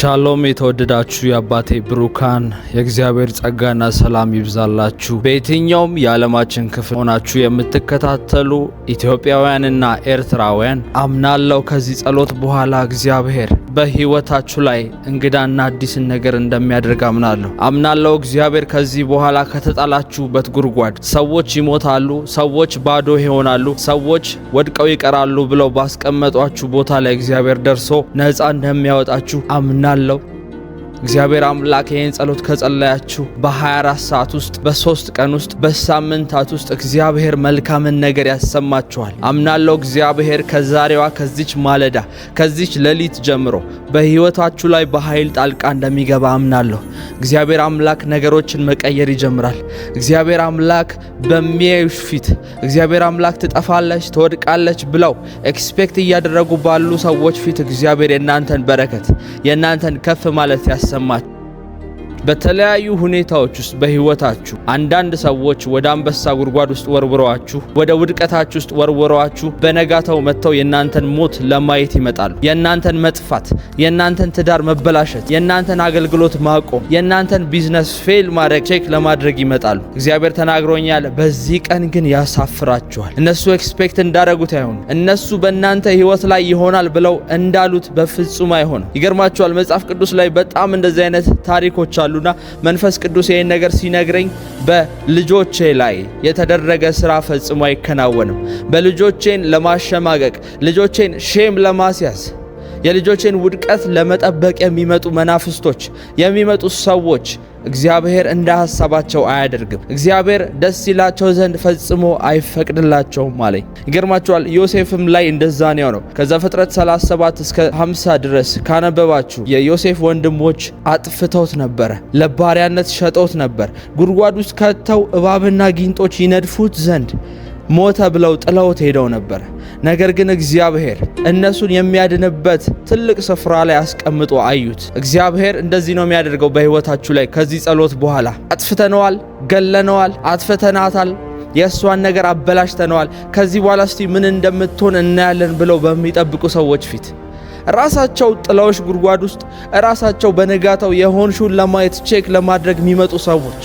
ሻሎም የተወደዳችሁ የአባቴ ብሩካን የእግዚአብሔር ጸጋና ሰላም ይብዛላችሁ። በየትኛውም የዓለማችን ክፍል ሆናችሁ የምትከታተሉ ኢትዮጵያውያንና ኤርትራውያን አምናለሁ ከዚህ ጸሎት በኋላ እግዚአብሔር በሕይወታችሁ ላይ እንግዳና አዲስን ነገር እንደሚያደርግ አምናለሁ። እግዚአብሔር ከዚህ በኋላ ከተጣላችሁበት ጉድጓድ ሰዎች ይሞታሉ፣ ሰዎች ባዶ ይሆናሉ፣ ሰዎች ወድቀው ይቀራሉ ብለው ባስቀመጧችሁ ቦታ ላይ እግዚአብሔር ደርሶ ነፃ እንደሚያወጣችሁ አምናለሁ። እግዚአብሔር አምላክ ይህን ጸሎት ከጸለያችሁ በ24 ሰዓት ውስጥ በ3 ቀን ውስጥ በሳምንታት ውስጥ እግዚአብሔር መልካምን ነገር ያሰማችኋል። አምናለሁ እግዚአብሔር ከዛሬዋ ከዚች ማለዳ ከዚች ሌሊት ጀምሮ በሕይወታችሁ ላይ በኃይል ጣልቃ እንደሚገባ አምናለሁ። እግዚአብሔር አምላክ ነገሮችን መቀየር ይጀምራል። እግዚአብሔር አምላክ በሚያዩሽ ፊት እግዚአብሔር አምላክ ትጠፋለች፣ ትወድቃለች ብለው ኤክስፔክት እያደረጉ ባሉ ሰዎች ፊት እግዚአብሔር የናንተን በረከት የናንተን ከፍ ማለት ያሰማል። በተለያዩ ሁኔታዎች ውስጥ በሕይወታችሁ አንዳንድ ሰዎች ወደ አንበሳ ጉድጓድ ውስጥ ወርውረዋችሁ ወደ ውድቀታችሁ ውስጥ ወርውረዋችሁ በነጋታው መጥተው የናንተን ሞት ለማየት ይመጣሉ። የናንተን መጥፋት፣ የናንተን ትዳር መበላሸት፣ የናንተን አገልግሎት ማቆም፣ የናንተን ቢዝነስ ፌል ማድረግ ቼክ ለማድረግ ይመጣሉ። እግዚአብሔር ተናግሮኛል። በዚህ ቀን ግን ያሳፍራችኋል። እነሱ ኤክስፔክት እንዳደረጉት አይሆን። እነሱ በእናንተ ሕይወት ላይ ይሆናል ብለው እንዳሉት በፍጹም አይሆንም። ይገርማችኋል። መጽሐፍ ቅዱስ ላይ በጣም እንደዚህ አይነት ታሪኮች አሉ። መንፈስ ቅዱስ ይህን ነገር ሲነግረኝ በልጆቼ ላይ የተደረገ ስራ ፈጽሞ አይከናወንም። በልጆቼን ለማሸማቀቅ፣ ልጆቼን ሼም ለማስያዝ፣ የልጆቼን ውድቀት ለመጠበቅ የሚመጡ መናፍስቶች፣ የሚመጡ ሰዎች እግዚአብሔር እንደ ሐሳባቸው አያደርግም። እግዚአብሔር ደስ ይላቸው ዘንድ ፈጽሞ አይፈቅድላቸውም አለኝ። ይገርማችኋል። ዮሴፍም ላይ እንደዛ ነው። ከዘፍጥረት 37 እስከ 50 ድረስ ካነበባችሁ የዮሴፍ ወንድሞች አጥፍተውት ነበረ፣ ለባሪያነት ሸጠውት ነበር። ጉድጓድ ውስጥ ከተው እባብና ጊንጦች ይነድፉት ዘንድ ሞተ ብለው ጥለውት ሄደው ነበር። ነገር ግን እግዚአብሔር እነሱን የሚያድንበት ትልቅ ስፍራ ላይ አስቀምጦ አዩት። እግዚአብሔር እንደዚህ ነው የሚያደርገው በሕይወታችሁ ላይ። ከዚህ ጸሎት በኋላ አጥፍተነዋል፣ ገለነዋል፣ አጥፍተናታል፣ የእሷን ነገር አበላሽተነዋል፣ ከዚህ በኋላ እስቲ ምን እንደምትሆን እናያለን ብለው በሚጠብቁ ሰዎች ፊት ራሳቸው ጥለውሽ ጉድጓድ ውስጥ ራሳቸው በነጋታው የሆንሽውን ለማየት ቼክ ለማድረግ የሚመጡ ሰዎች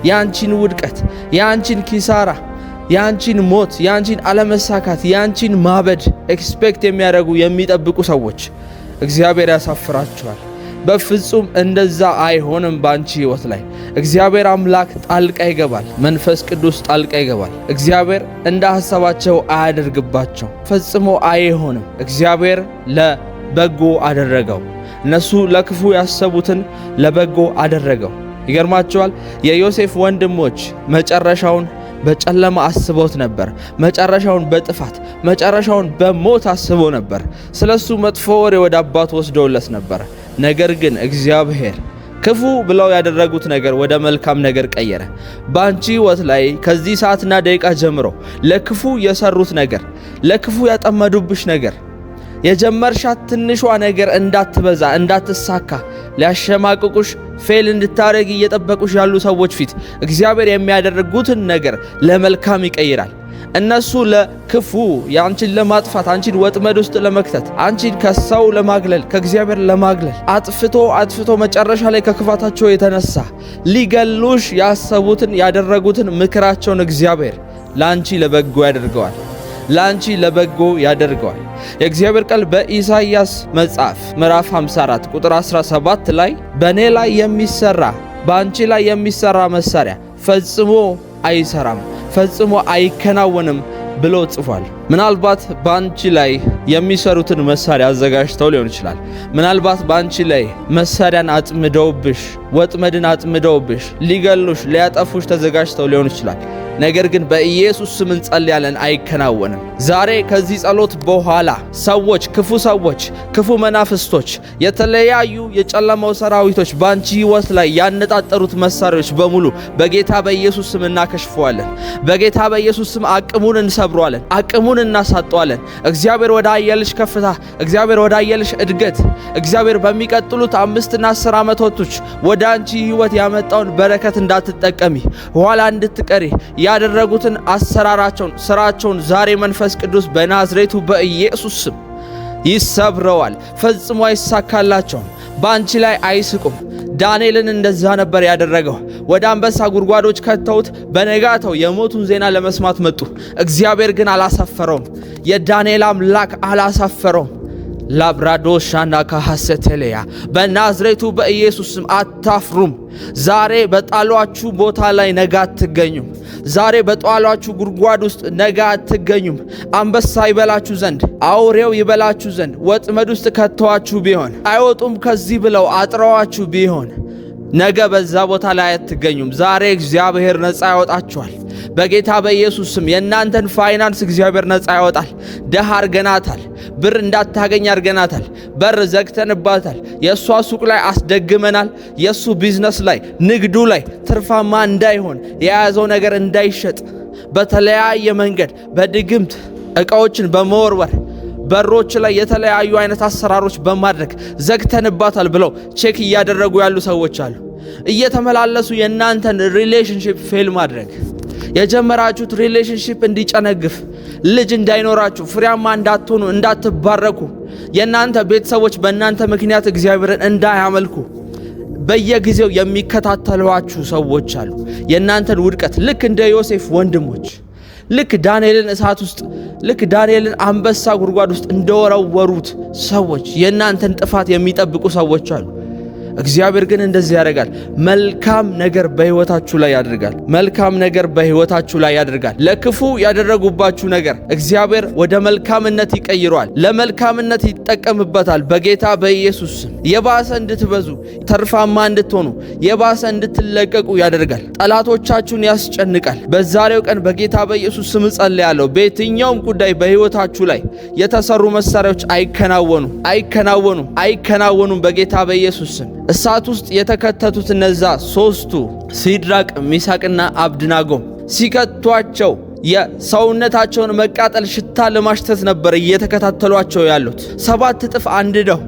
የአንቺን ውድቀት፣ የአንቺን ኪሳራ፣ የአንቺን ሞት፣ የአንቺን አለመሳካት፣ የአንቺን ማበድ ኤክስፔክት የሚያደርጉ የሚጠብቁ ሰዎች እግዚአብሔር ያሳፍራቸዋል። በፍጹም እንደዛ አይሆንም። በአንቺ ሕይወት ላይ እግዚአብሔር አምላክ ጣልቃ ይገባል። መንፈስ ቅዱስ ጣልቃ ይገባል። እግዚአብሔር እንደ ሐሳባቸው አያደርግባቸው፣ ፈጽሞ አይሆንም። እግዚአብሔር ለበጎ አደረገው። እነሱ ለክፉ ያሰቡትን ለበጎ አደረገው። ይገርማቸዋል። የዮሴፍ ወንድሞች መጨረሻውን በጨለማ አስበውት ነበር። መጨረሻውን በጥፋት መጨረሻውን በሞት አስበው ነበር። ስለሱ መጥፎ ወሬ ወደ አባቱ ወስደውለት ነበር። ነገር ግን እግዚአብሔር ክፉ ብለው ያደረጉት ነገር ወደ መልካም ነገር ቀየረ። በአንቺ ሕይወት ላይ ከዚህ ሰዓትና ደቂቃ ጀምሮ ለክፉ የሰሩት ነገር፣ ለክፉ ያጠመዱብሽ ነገር፣ የጀመርሻት ትንሿ ነገር እንዳትበዛ እንዳትሳካ ሊያሸማቅቁሽ ፌል እንድታረጊ እየጠበቁሽ ያሉ ሰዎች ፊት እግዚአብሔር የሚያደርጉትን ነገር ለመልካም ይቀይራል። እነሱ ለክፉ አንቺን ለማጥፋት፣ አንቺን ወጥመድ ውስጥ ለመክተት፣ አንቺን ከሰው ለማግለል፣ ከእግዚአብሔር ለማግለል አጥፍቶ መጨረሻ ላይ ከክፋታቸው የተነሳ ሊገሉሽ ያሰቡትን ያደረጉትን ምክራቸውን እግዚአብሔር ለአንቺ ለበጎ ያደርገዋል። ላንቺ ለበጎ ያደርገዋል። የእግዚአብሔር ቃል በኢሳይያስ መጽሐፍ ምዕራፍ 54 ቁጥር 17 ላይ በእኔ ላይ የሚሰራ በአንቺ ላይ የሚሰራ መሳሪያ ፈጽሞ አይሰራም፣ ፈጽሞ አይከናወንም ብሎ ጽፏል። ምናልባት በአንቺ ላይ የሚሰሩትን መሳሪያ አዘጋጅተው ሊሆን ይችላል። ምናልባት በአንቺ ላይ መሳሪያን አጥምደውብሽ፣ ወጥመድን አጥምደውብሽ ሊገሉሽ፣ ሊያጠፉሽ ተዘጋጅተው ሊሆን ይችላል። ነገር ግን በኢየሱስ ስም እንጸልያለን፣ አይከናወንም። ዛሬ ከዚህ ጸሎት በኋላ ሰዎች፣ ክፉ መናፍስቶች፣ የተለያዩ የጨለማው ሰራዊቶች በአንቺ ሕይወት ላይ ያነጣጠሩት መሳሪያዎች በሙሉ በጌታ በኢየሱስ ስም እናከሽፈዋለን። በጌታ በኢየሱስ ስም አቅሙን እንሰብረዋለን፣ አቅሙን እናሳጠዋለን። እግዚአብሔር ወደ አየልሽ ከፍታ፣ እግዚአብሔር ወደ አየልሽ እድገት፣ እግዚአብሔር በሚቀጥሉት 5 እና 10 ዓመቶች ወደ አንቺ ሕይወት ያመጣውን በረከት እንዳትጠቀሚ፣ ኋላ እንድትቀሪ ያደረጉትን አሰራራቸውን፣ ስራቸውን ዛሬ መንፈስ ቅዱስ በናዝሬቱ በኢየሱስ ስም ይሰብረዋል። ፈጽሞ አይሳካላቸውም። በአንቺ ላይ አይስቁም። ዳንኤልን እንደዛ ነበር ያደረገው። ወደ አንበሳ ጉድጓዶች ከተውት በነጋታው የሞቱን ዜና ለመስማት መጡ። እግዚአብሔር ግን አላሳፈረውም። የዳንኤል አምላክ አላሳፈረውም። ላብራዶሻና ካሐሰቴሌያ በናዝሬቱ በኢየሱስ ስም አታፍሩም። ዛሬ በጣሏችሁ ቦታ ላይ ነገ አትገኙም። ዛሬ በጣሏችሁ ጉድጓድ ውስጥ ነገ አትገኙም። አንበሳ ይበላችሁ ዘንድ፣ አውሬው ይበላችሁ ዘንድ ወጥመድ ውስጥ ከተዋችሁ ቢሆን፣ አይወጡም ከዚህ ብለው አጥረዋችሁ ቢሆን ነገ በዛ ቦታ ላይ አትገኙም። ዛሬ እግዚአብሔር ነፃ ያወጣችኋል። በጌታ በኢየሱስ ስም የእናንተን ፋይናንስ እግዚአብሔር ነፃ ያወጣል። ደሃ አርገናታል። ብር እንዳታገኝ አርገናታል። በር ዘግተንባታል። የእሷ ሱቅ ላይ አስደግመናል። የእሱ ቢዝነስ ላይ፣ ንግዱ ላይ ትርፋማ እንዳይሆን፣ የያዘው ነገር እንዳይሸጥ በተለያየ መንገድ በድግምት ዕቃዎችን በመወርወር በሮች ላይ የተለያዩ አይነት አሰራሮች በማድረግ ዘግተንባታል ብለው ቼክ እያደረጉ ያሉ ሰዎች አሉ። እየተመላለሱ የእናንተን ሪሌሽንሺፕ ፌል ማድረግ፣ የጀመራችሁት ሪሌሽንሺፕ እንዲጨነግፍ፣ ልጅ እንዳይኖራችሁ፣ ፍሬያማ እንዳትሆኑ፣ እንዳትባረኩ፣ የእናንተ ቤተሰቦች በእናንተ ምክንያት እግዚአብሔርን እንዳያመልኩ በየጊዜው የሚከታተሏችሁ ሰዎች አሉ። የእናንተን ውድቀት ልክ እንደ ዮሴፍ ወንድሞች ልክ ዳንኤልን እሳት ውስጥ ልክ ዳንኤልን አንበሳ ጉድጓድ ውስጥ እንደወረወሩት ሰዎች የእናንተን ጥፋት የሚጠብቁ ሰዎች አሉ። እግዚአብሔር ግን እንደዚህ ያደርጋል። መልካም ነገር በሕይወታችሁ ላይ ያደርጋል። መልካም ነገር በሕይወታችሁ ላይ ያደርጋል። ለክፉ ያደረጉባችሁ ነገር እግዚአብሔር ወደ መልካምነት ይቀይረዋል። ለመልካምነት ይጠቀምበታል። በጌታ በኢየሱስ ስም የባሰ እንድትበዙ፣ ተርፋማ እንድትሆኑ፣ የባሰ እንድትለቀቁ ያደርጋል። ጠላቶቻችሁን ያስጨንቃል። በዛሬው ቀን በጌታ በኢየሱስ ስም ጸልያለሁ። በየትኛውም ጉዳይ በሕይወታችሁ ላይ የተሰሩ መሳሪያዎች አይከናወኑም በጌታ በኢየሱስ ስም። እሳት ውስጥ የተከተቱት እነዛ ሶስቱ ሲድራቅ ሚሳቅና አብድናጎም ሲከቷቸው የሰውነታቸውን መቃጠል ሽታ ለማሽተት ነበር እየተከታተሏቸው ያሉት። 7 እጥፍ አንድደው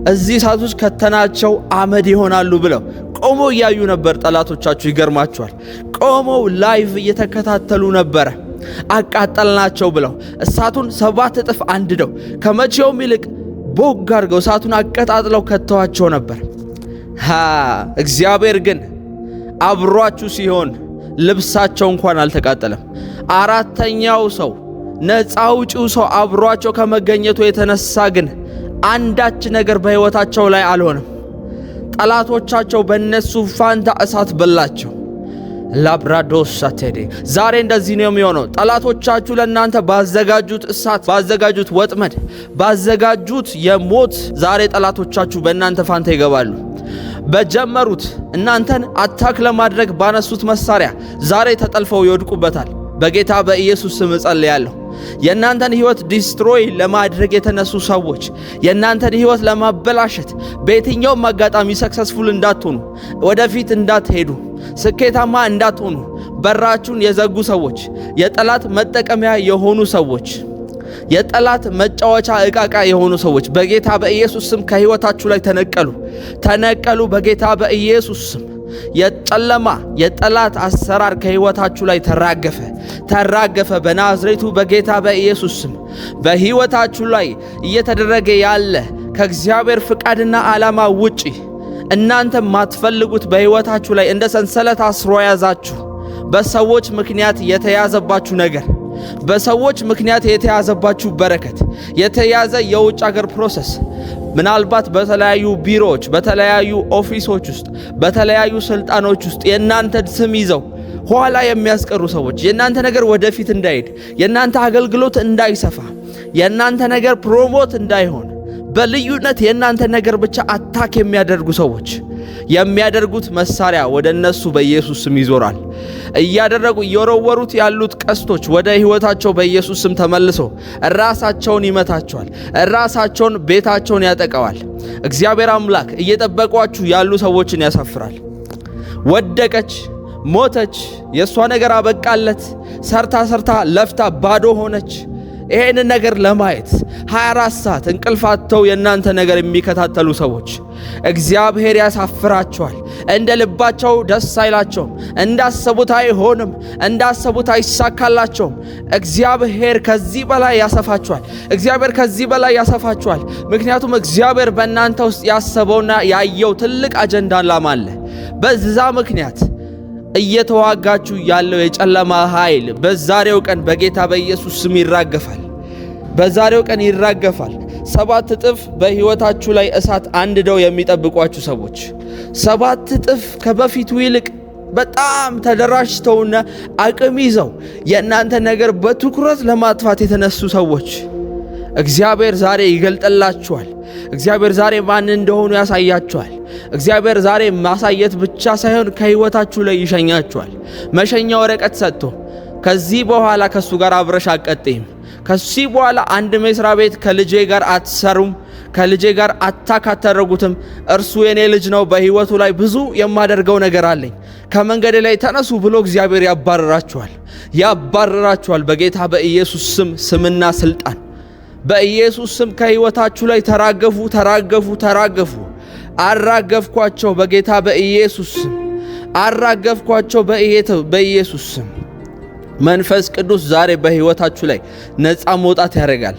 እዚህ እሳት ውስጥ ከተናቸው አመድ ይሆናሉ ብለው ቆመው እያዩ ነበር ጠላቶቻችሁ። ይገርማቸዋል። ቆመው ላይቭ እየተከታተሉ ነበረ። አቃጠልናቸው ብለው እሳቱን 7 እጥፍ አንድደው ከመቼውም ይልቅ ቦግ አድርገው እሳቱን አቀጣጥለው ከተዋቸው ነበር። እግዚአብሔር ግን አብሯችሁ ሲሆን ልብሳቸው እንኳን አልተቃጠለም። አራተኛው ሰው ነፃ አውጪው ሰው አብሯቸው ከመገኘቱ የተነሳ ግን አንዳች ነገር በሕይወታቸው ላይ አልሆነም። ጠላቶቻቸው በእነሱ ፋንታ እሳት በላቸው። ላብራዶስ ሳቴዴ ዛሬ እንደዚህ ነው የሚሆነው። ጠላቶቻችሁ ለእናንተ ባዘጋጁት እሳት፣ ባዘጋጁት ወጥመድ፣ ባዘጋጁት የሞት ዛሬ ጠላቶቻችሁ በእናንተ ፋንታ ይገባሉ። በጀመሩት እናንተን አታክ ለማድረግ ባነሱት መሳሪያ ዛሬ ተጠልፈው ይወድቁበታል። በጌታ በኢየሱስ ስም ጸልያለሁ። የእናንተን ሕይወት ዲስትሮይ ለማድረግ የተነሱ ሰዎች የእናንተን ሕይወት ለማበላሸት በየትኛውም አጋጣሚ ሰክሰስፉል እንዳትሆኑ፣ ወደፊት እንዳትሄዱ፣ ስኬታማ እንዳትሆኑ በራችሁን የዘጉ ሰዎች፣ የጠላት መጠቀሚያ የሆኑ ሰዎች፣ የጠላት መጫወቻ ዕቃቃ የሆኑ ሰዎች በጌታ በኢየሱስ ስም ከሕይወታችሁ ላይ ተነቀሉ። በጌታ በኢየሱስ ስም የጨለማ የጠላት አሰራር ከሕይወታችሁ ላይ ተራገፈ። በናዝሬቱ በጌታ በኢየሱስ ስም በሕይወታችሁ ላይ እየተደረገ ያለ ከእግዚአብሔር ፍቃድና ዓላማ ውጪ እናንተ ማትፈልጉት በሕይወታችሁ ላይ እንደ ሰንሰለት አስሮ ያዛችሁ በሰዎች ምክንያት የተያዘባችሁ ነገር፣ በሰዎች ምክንያት የተያዘባችሁ በረከት፣ የተያዘ የውጭ ሀገር ፕሮሰስ፣ ምናልባት በተለያዩ ቢሮዎች፣ በተለያዩ ኦፊሶች ውስጥ፣ በተለያዩ ስልጣኖች ውስጥ የእናንተን ስም ይዘው ኋላ የሚያስቀሩ ሰዎች የእናንተ ነገር ወደፊት እንዳይሄድ፣ የእናንተ አገልግሎት እንዳይሰፋ፣ የእናንተ ነገር ፕሮሞት እንዳይሆን በልዩነት የእናንተ ነገር ብቻ አታክ የሚያደርጉ ሰዎች የሚያደርጉት መሳሪያ ወደ እነሱ በኢየሱስ ስም ይዞራል። እየወረወሩት ያሉት ቀስቶች ወደ ሕይወታቸው በኢየሱስ ስም ተመልሶ ራሳቸውን ይመታቸዋል፣ ራሳቸውን ቤታቸውን ያጠቀዋል። እግዚአብሔር አምላክ እየጠበቋችሁ ያሉ ሰዎችን ያሳፍራል። ወደቀች፣ ሞተች፣ የእሷ ነገር አበቃለት፣ ሰርታ ለፍታ ባዶ ሆነች፣ ይሄንን ነገር ለማየት 24 ሰዓት እንቅልፋቸው የናንተ ነገር የሚከታተሉ ሰዎች እግዚአብሔር ያሳፍራቸዋል። እንደ ልባቸው ደስ አይላቸውም። እንዳሰቡት አይሆንም። እንዳሰቡት አይሳካላቸውም። እግዚአብሔር ከዚህ በላይ ያሰፋቸዋል። እግዚአብሔር ከዚህ በላይ ያሰፋቸዋል። ምክንያቱም እግዚአብሔር በእናንተ ውስጥ ያሰበውና ያየው ትልቅ አጀንዳ ዓላማ አለ። በዛ ምክንያት እየተዋጋችሁ ያለው የጨለማ ኃይል በዛሬው ቀን በጌታ በኢየሱስ ስም ይራገፋል። በዛሬው ቀን ይራገፋል። 7 እጥፍ በሕይወታችሁ ላይ እሳት አንድደው የሚጠብቋችሁ ሰዎች 7 እጥፍ ከበፊቱ ይልቅ በጣም ተደራጅተውና አቅም ይዘው የእናንተ ነገር በትኩረት ለማጥፋት የተነሱ ሰዎች እግዚአብሔር ዛሬ ይገልጥላችኋል። እግዚአብሔር ዛሬ ማን እንደሆኑ ያሳያችኋል። እግዚአብሔር ዛሬ ማሳየት ብቻ ሳይሆን ከሕይወታችሁ ላይ ይሸኛችኋል። መሸኛ ወረቀት ሰጥቶ ከዚህ በኋላ ከሱ ጋር አብረሽ አትቀጥይም። ከዚህ በኋላ አንድ መስሪያ ቤት ከልጄ ጋር አትሰሩም፣ ከልጄ ጋር አታካተረጉትም። እርሱ የኔ ልጅ ነው። በሕይወቱ ላይ ብዙ የማደርገው ነገር አለኝ። ከመንገድ ላይ ተነሱ ብሎ እግዚአብሔር ያባረራችኋል። በጌታ በኢየሱስ ስምና ስልጣን በኢየሱስ ስም ከሕይወታችሁ ላይ ተራገፉ። አራገፍኳቸው በጌታ በኢየሱስ ስም አራገፍኳቸው በኢየሱስ ስም። መንፈስ ቅዱስ ዛሬ በሕይወታችሁ ላይ ነፃ መውጣት ያደርጋል።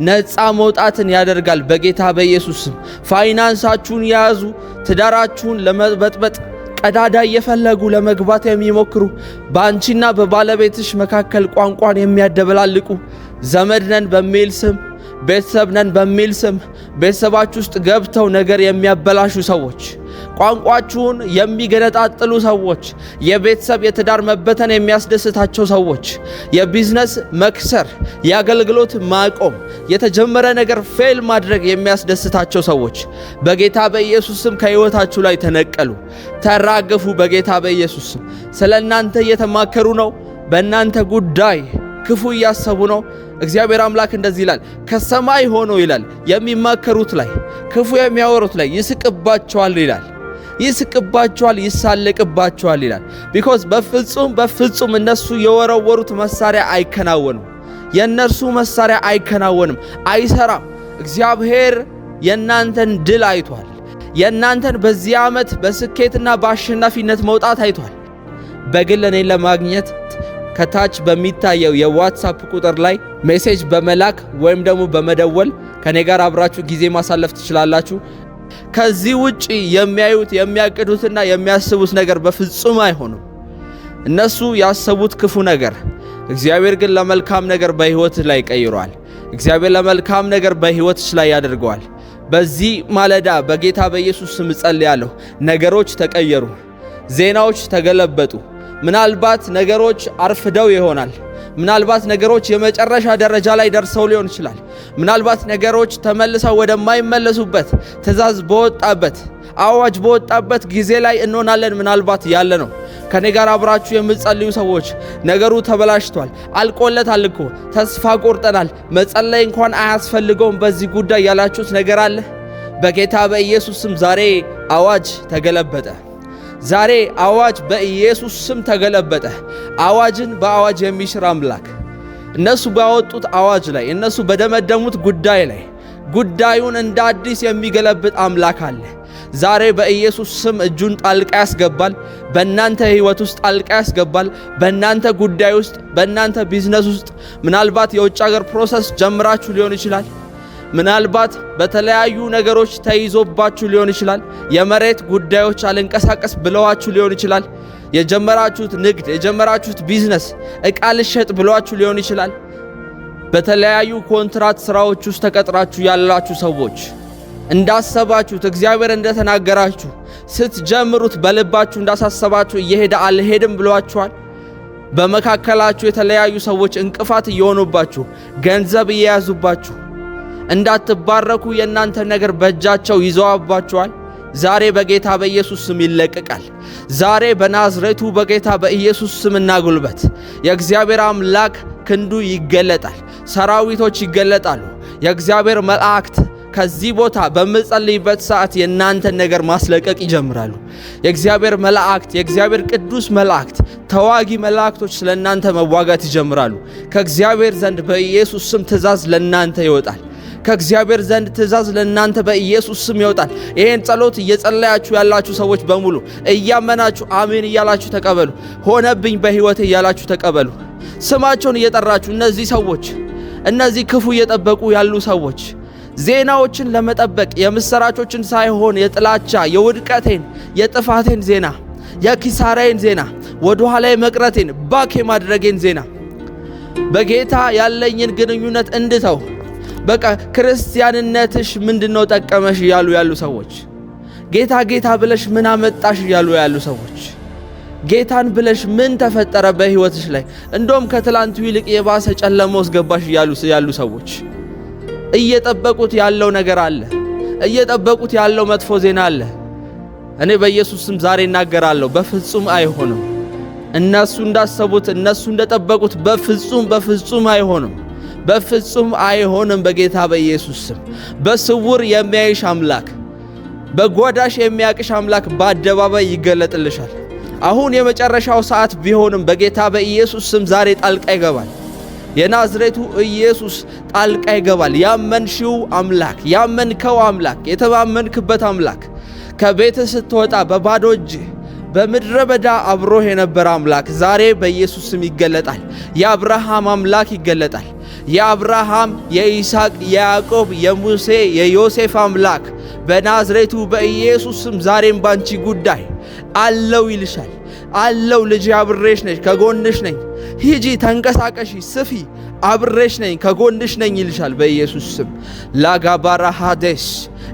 ነፃ መውጣትን ያደርጋል በጌታ በኢየሱስ ስም። ፋይናንሳችሁን ያዙ። ትዳራችሁን ለመበጥበጥ ቀዳዳ እየፈለጉ ለመግባት የሚሞክሩ በአንቺና በባለቤትሽ መካከል ቋንቋን የሚያደበላልቁ ዘመድ ነን በሚል ስም ቤተሰብ ነን በሚል ስም ቤተሰባችሁ ውስጥ ገብተው ነገር የሚያበላሹ ሰዎች፣ ቋንቋችሁን የሚገነጣጥሉ ሰዎች፣ የቤተሰብ የትዳር መበተን የሚያስደስታቸው ሰዎች፣ የቢዝነስ መክሰር፣ የአገልግሎት ማቆም፣ የተጀመረ ነገር ፌል ማድረግ የሚያስደስታቸው ሰዎች በጌታ በኢየሱስ ስም ከሕይወታችሁ ላይ ተነቀሉ፣ ተራገፉ በጌታ በኢየሱስ ስም። ስለ እናንተ እየተማከሩ ነው። በእናንተ ጉዳይ ክፉ እያሰቡ ነው። እግዚአብሔር አምላክ እንደዚህ ይላል፣ ከሰማይ ሆኖ ይላል የሚማከሩት ላይ ክፉ የሚያወሩት ላይ ይስቅባቸዋል ይላል። ይሳለቅባቸዋል ይላል። ቢኮዝ በፍጹም እነሱ የወረወሩት መሳሪያ አይከናወንም። የእነርሱ መሳሪያ አይከናወንም፣ አይሰራም። እግዚአብሔር የእናንተን ድል አይቷል። የእናንተን በዚህ ዓመት በስኬትና በአሸናፊነት መውጣት አይቷል። በግል እኔን ለማግኘት ከታች በሚታየው የዋትስአፕ ቁጥር ላይ ሜሴጅ በመላክ ወይም ደግሞ በመደወል ከኔ ጋር አብራችሁ ጊዜ ማሳለፍ ትችላላችሁ። ከዚህ ውጪ የሚያዩት የሚያቅዱትና የሚያስቡት ነገር በፍጹም አይሆንም። እነሱ ያሰቡት ክፉ ነገር እግዚአብሔር ግን ለመልካም ነገር በሕይወት ላይ ቀይሯል። እግዚአብሔር ለመልካም ነገር በሕይወትሽ ላይ ያደርገዋል። በዚህ ማለዳ በጌታ በኢየሱስ ስም ጸልያለሁ። ነገሮች ተቀየሩ። ዜናዎች ተገለበጡ። ምናልባት ነገሮች አርፍደው ይሆናል። ምናልባት ነገሮች የመጨረሻ ደረጃ ላይ ደርሰው ሊሆን ይችላል። ምናልባት ነገሮች ተመልሰው ወደማይመለሱበት ትእዛዝ በወጣበት አዋጅ በወጣበት ጊዜ ላይ እንሆናለን። ምናልባት ያለ ነው። ከኔ ጋር አብራችሁ የምትጸልዩ ሰዎች ነገሩ ተበላሽቷል፣ አልቆለታል እኮ ተስፋ ቆርጠናል፣ መጸለይ እንኳን አያስፈልገውም በዚህ ጉዳይ ያላችሁት ነገር አለ። በጌታ በኢየሱስ ስም ዛሬ አዋጅ ተገለበጠ። ዛሬ አዋጅ በኢየሱስ ስም ተገለበጠ። አዋጅን በአዋጅ የሚሽር አምላክ እነሱ ባወጡት አዋጅ ላይ እነሱ በደመደሙት ጉዳይ ላይ ጉዳዩን እንደ አዲስ የሚገለብጥ አምላክ አለ። ዛሬ በኢየሱስ ስም እጁን ጣልቃ ያስገባል። በእናንተ ሕይወት ውስጥ ጣልቃ ያስገባል። በእናንተ ጉዳይ ውስጥ፣ በእናንተ ቢዝነስ ውስጥ ምናልባት የውጭ ሀገር ፕሮሰስ ጀምራችሁ ሊሆን ይችላል። ምናልባት በተለያዩ ነገሮች ተይዞባችሁ ሊሆን ይችላል። የመሬት ጉዳዮች አልንቀሳቀስ ብለዋችሁ ሊሆን ይችላል። የጀመራችሁት ንግድ፣ የጀመራችሁት ቢዝነስ ዕቃ ልሸጥ ብሏችሁ ሊሆን ይችላል። በተለያዩ ኮንትራት ስራዎች ውስጥ ተቀጥራችሁ ያላችሁ ሰዎች እንዳሰባችሁት እግዚአብሔር እንደተናገራችሁ ስትጀምሩት በልባችሁ እንዳሳሰባችሁ እየሄደ አልሄድም ብሏችኋል። በመካከላችሁ የተለያዩ ሰዎች እንቅፋት እየሆኑባችሁ ገንዘብ እየያዙባችሁ እንዳትባረኩ የእናንተ ነገር በእጃቸው ይዘዋባችኋል። ዛሬ በጌታ በኢየሱስ ስም ይለቀቃል። ዛሬ በናዝሬቱ በጌታ በኢየሱስ ስምና ጉልበት የእግዚአብሔር አምላክ ክንዱ ይገለጣል። ሰራዊቶች ይገለጣሉ። የእግዚአብሔር መላእክት ከዚህ ቦታ በምጸልይበት ሰዓት የእናንተን ነገር ማስለቀቅ ይጀምራሉ። የእግዚአብሔር መላእክት፣ የእግዚአብሔር ቅዱስ መላእክት ተዋጊ መላእክቶች ስለናንተ መዋጋት ይጀምራሉ። ከእግዚአብሔር ዘንድ በኢየሱስ ስም ትእዛዝ ለናንተ ይወጣል። ከእግዚአብሔር ዘንድ ትእዛዝ ለናንተ በኢየሱስ ስም ይወጣል። ይሄን ጸሎት እየጸለያችሁ ያላችሁ ሰዎች በሙሉ እያመናችሁ አሜን እያላችሁ ተቀበሉ። ሆነብኝ በህይወቴ እያላችሁ ተቀበሉ። ስማቸውን እየጠራችሁ እነዚህ ክፉ እየጠበቁ ያሉ ሰዎች ዜናዎችን ለመጠበቅ የምስራቾችን ሳይሆን የጥላቻ የውድቀቴን የጥፋቴን ዜና የኪሳራዬን ዜና ወደ ኋላ መቅረቴን ባክ የማድረጌን ዜና በጌታ ያለኝን ግንኙነት እንድተው በቃ ክርስቲያንነትሽ ምንድነው ጠቀመሽ ያሉ ሰዎች ጌታ ጌታ ብለሽ ምን አመጣሽ ያሉ ሰዎች ጌታን ብለሽ ምን ተፈጠረ በህይወትሽ ላይ እንደውም ከትላንቱ ይልቅ የባሰ ጨለማ ውስጥ ገባሽ ያሉ ሰዎች እየጠበቁት ያለው ነገር አለ። እየጠበቁት ያለው መጥፎ ዜና አለ። እኔ በኢየሱስ ስም ዛሬ እናገራለሁ፣ በፍጹም አይሆንም። እነሱ እንዳሰቡት እነሱ እንደጠበቁት በፍጹም አይሆንም። በፍጹም አይሆንም። በጌታ በኢየሱስ ስም በስውር የሚያይሽ አምላክ፣ በጓዳሽ የሚያቅሽ አምላክ በአደባባይ ይገለጥልሻል። አሁን የመጨረሻው ሰዓት ቢሆንም በጌታ በኢየሱስ ስም ዛሬ ጣልቃ ይገባል። የናዝሬቱ ኢየሱስ ጣልቃ ይገባል። ያመንሽው አምላክ፣ ያመንከው አምላክ፣ የተማመንክበት አምላክ ከቤት ስትወጣ በባዶ እጅ በምድረ በዳ አብሮህ የነበረ አምላክ ዛሬ በኢየሱስ ስም ይገለጣል። የአብርሃም አምላክ ይገለጣል። የአብርሃም፣ የይስሐቅ፣ የያዕቆብ፣ የሙሴ፣ የዮሴፍ አምላክ በናዝሬቱ በኢየሱስ ስም ዛሬም ባንቺ ጉዳይ አለው ይልሻል። አለው ልጅ አብሬሽ ነኝ፣ ከጎንሽ ነኝ፣ ሂጂ፣ ተንቀሳቀሺ፣ ስፊ፣ አብሬሽ ነኝ፣ ከጎንሽ ነኝ ይልሻል በኢየሱስ ስም። ላጋባራ ሃዴስ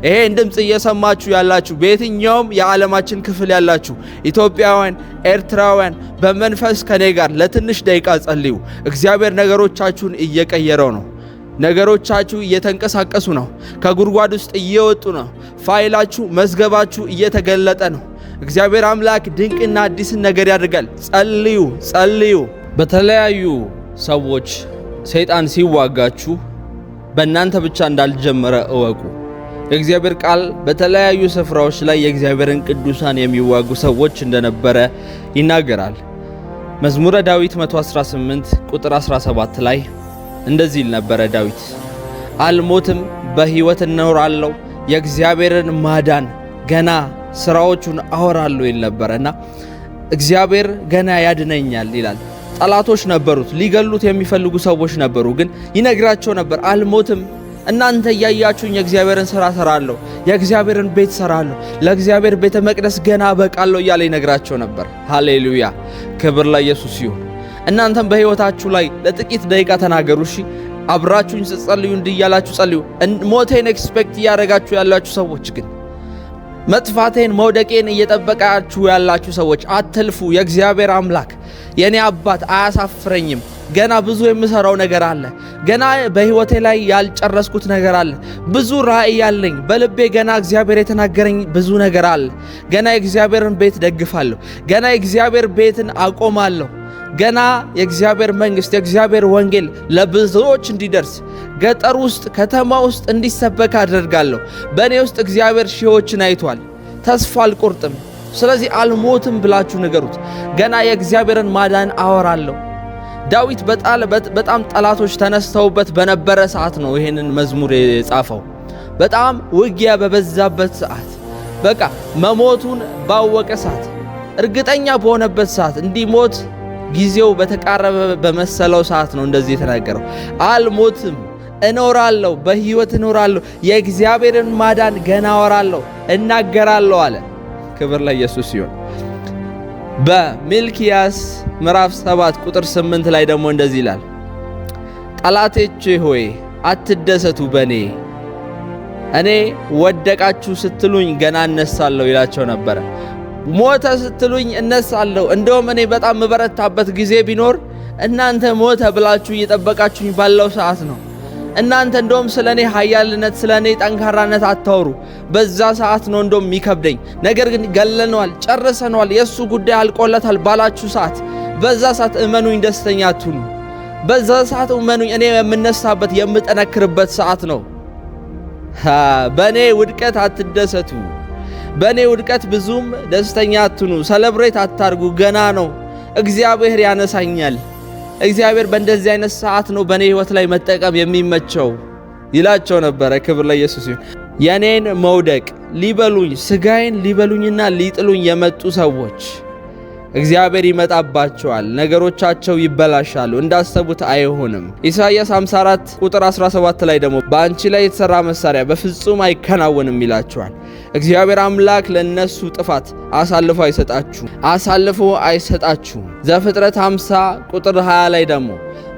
ይሄን ድምጽ እየሰማችሁ ያላችሁ በየትኛውም የዓለማችን ክፍል ያላችሁ ኢትዮጵያውያን፣ ኤርትራውያን በመንፈስ ከኔ ጋር ለትንሽ ደቂቃ ጸልዩ። እግዚአብሔር ነገሮቻችሁን እየቀየረው ነው። ነገሮቻችሁ እየተንቀሳቀሱ ነው። ከጉድጓድ ውስጥ እየወጡ ነው። ፋይላችሁ፣ መዝገባችሁ እየተገለጠ ነው። እግዚአብሔር አምላክ ድንቅና አዲስን ነገር ያደርጋል። ጸልዩ። በተለያዩ ሰዎች ሰይጣን ሲዋጋችሁ በእናንተ ብቻ እንዳልጀመረ እወቁ። የእግዚአብሔር ቃል በተለያዩ ስፍራዎች ላይ የእግዚአብሔርን ቅዱሳን የሚዋጉ ሰዎች እንደነበረ ይናገራል። መዝሙረ ዳዊት 118 ቁጥር 17 ላይ እንደዚህ ይል ነበረ ዳዊት፣ አልሞትም በሕይወት እኖራለሁ፣ የእግዚአብሔርን ማዳን ገና ስራዎቹን አወራለሁ ይል ነበረና እግዚአብሔር ገና ያድነኛል ይላል። ጠላቶች ነበሩት፣ ሊገሉት የሚፈልጉ ሰዎች ነበሩ። ግን ይነግራቸው ነበር፣ አልሞትም፣ እናንተ እያያችሁኝ የእግዚአብሔርን ስራ ሰራለሁ፣ የእግዚአብሔርን ቤት ሰራለሁ፣ ለእግዚአብሔር ቤተ መቅደስ ገና በቃለሁ እያለ ይነግራቸው ነበር። ሃሌሉያ፣ ክብር ለኢየሱስ ይሁን። እናንተም በሕይወታችሁ ላይ ለጥቂት ደቂቃ ተናገሩ። እሺ፣ አብራችሁኝ ስትጸልዩ እንዲያላችሁ ጸልዩ። ሞቴን ኤክስፔክት እያደረጋችሁ ያላችሁ ሰዎች ግን መጥፋቴን መውደቄን እየጠበቃችሁ ያላችሁ ሰዎች አትልፉ። የእግዚአብሔር አምላክ የኔ አባት አያሳፍረኝም። ገና ብዙ የምሰራው ነገር አለ። ገና በሕይወቴ ላይ ያልጨረስኩት ነገር አለ። ብዙ ራእይ ያለኝ በልቤ ገና እግዚአብሔር የተናገረኝ ብዙ ነገር አለ። ገና የእግዚአብሔርን ቤት ደግፋለሁ። ገና የእግዚአብሔር ቤትን አቆማለሁ። ገና የእግዚአብሔር መንግስት፣ የእግዚአብሔር ወንጌል ለብዙዎች እንዲደርስ ገጠር ውስጥ ከተማ ውስጥ እንዲሰበክ አደርጋለሁ። በእኔ ውስጥ እግዚአብሔር ሺዎችን አይቷል። ተስፋ አልቆርጥም። ስለዚህ አልሞትም ብላችሁ ንገሩት። ገና የእግዚአብሔርን ማዳን አወራለሁ። ዳዊት በጣም ጠላቶች ተነስተውበት በነበረ ሰዓት ነው ይሄንን መዝሙር የጻፈው። በጣም ውጊያ በበዛበት ሰዓት፣ በቃ መሞቱን ባወቀ ሰዓት፣ እርግጠኛ በሆነበት ሰዓት፣ እንዲሞት ጊዜው በተቃረበ በመሰለው ሰዓት ነው እንደዚህ የተናገረው። አልሞትም፣ እኖራለሁ፣ በሕይወት እኖራለሁ፣ የእግዚአብሔርን ማዳን ገና አወራለሁ፣ እናገራለሁ አለ። ክብር ለኢየሱስ ይሁን። በሚልኪያስ ምዕራፍ 7 ቁጥር 8 ላይ ደግሞ እንደዚህ ይላል፣ ጠላቶቼ ሆይ አትደሰቱ በእኔ፣ እኔ ወደቃችሁ ስትሉኝ ገና እነሳለሁ ይላቸው ነበረ። ሞተ ስትሉኝ እነሳለሁ። እንደውም እኔ በጣም መበረታበት ጊዜ ቢኖር እናንተ ሞተ ብላችሁ እየጠበቃችሁኝ ባለው ሰዓት ነው። እናንተ እንደውም ስለኔ ኃያልነት ስለኔ ጠንካራነት አታወሩ። በዛ ሰዓት ነው እንደውም የሚከብደኝ። ነገር ግን ገለነዋል፣ ጨርሰነዋል፣ የሱ ጉዳይ አልቆለታል ባላችሁ ሰዓት፣ በዛ ሰዓት እመኑኝ ደስተኛ አትሁኑ። በዛ ሰዓት እመኑኝ እኔ የምነሳበት የምጠነክርበት ሰዓት ነው። በእኔ ውድቀት አትደሰቱ። በእኔ ውድቀት ብዙም ደስተኛ አትሁኑ። ሰለብሬት አታርጉ። ገና ነው። እግዚአብሔር ያነሳኛል። እግዚአብሔር በእንደዚህ አይነት ሰዓት ነው በእኔ ህይወት ላይ መጠቀም የሚመቸው ይላቸው ነበረ። ክብር ለኢየሱስ ይሁን። የኔን መውደቅ ሊበሉኝ ስጋዬን ሊበሉኝና ሊጥሉኝ የመጡ ሰዎች እግዚአብሔር ይመጣባቸዋል። ነገሮቻቸው ይበላሻሉ፣ እንዳሰቡት አይሆንም። ኢሳይያስ 54 ቁጥር 17 ላይ ደግሞ በአንቺ ላይ የተሰራ መሳሪያ በፍጹም አይከናወንም ይላቸዋል። እግዚአብሔር አምላክ ለነሱ ጥፋት አሳልፎ አይሰጣችሁም። ዘፍጥረት 50 ቁጥር 20 ላይ ደግሞ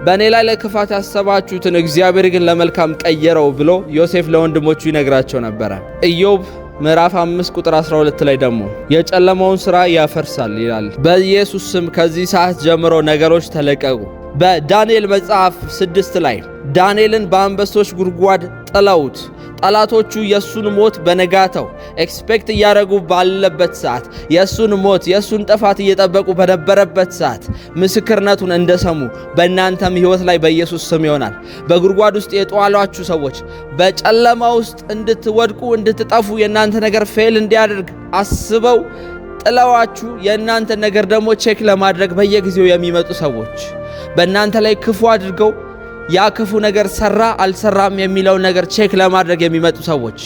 በእኔ ላይ ለክፋት ያሰባችሁትን እግዚአብሔር ግን ለመልካም ቀየረው ብሎ ዮሴፍ ለወንድሞቹ ይነግራቸው ነበረ። ኢዮብ ምዕራፍ 5 ቁጥር 12 ላይ ደግሞ የጨለማውን ሥራ ያፈርሳል ይላል። በኢየሱስ ስም ከዚህ ሰዓት ጀምሮ ነገሮች ተለቀቁ። በዳንኤል መጽሐፍ 6 ላይ ዳንኤልን በአንበሶች ጉድጓድ ጥለውት ጠላቶቹ የሱን ሞት በነጋታው ኤክስፔክት እያደረጉ ባለበት ሰዓት የሱን ሞት የሱን ጥፋት እየጠበቁ በነበረበት ሰዓት ምስክርነቱን እንደሰሙ በእናንተም ሕይወት ላይ በኢየሱስ ስም ይሆናል። በጉድጓድ ውስጥ የጧሏችሁ ሰዎች በጨለማ ውስጥ እንድትወድቁ እንድትጠፉ የእናንተ ነገር ፌል እንዲያደርግ አስበው ጥለዋችሁ የእናንተ ነገር ደግሞ ቼክ ለማድረግ በየጊዜው የሚመጡ ሰዎች በእናንተ ላይ ክፉ አድርገው ያ ክፉ ነገር ሰራ አልሰራም የሚለው ነገር ቼክ ለማድረግ የሚመጡ ሰዎች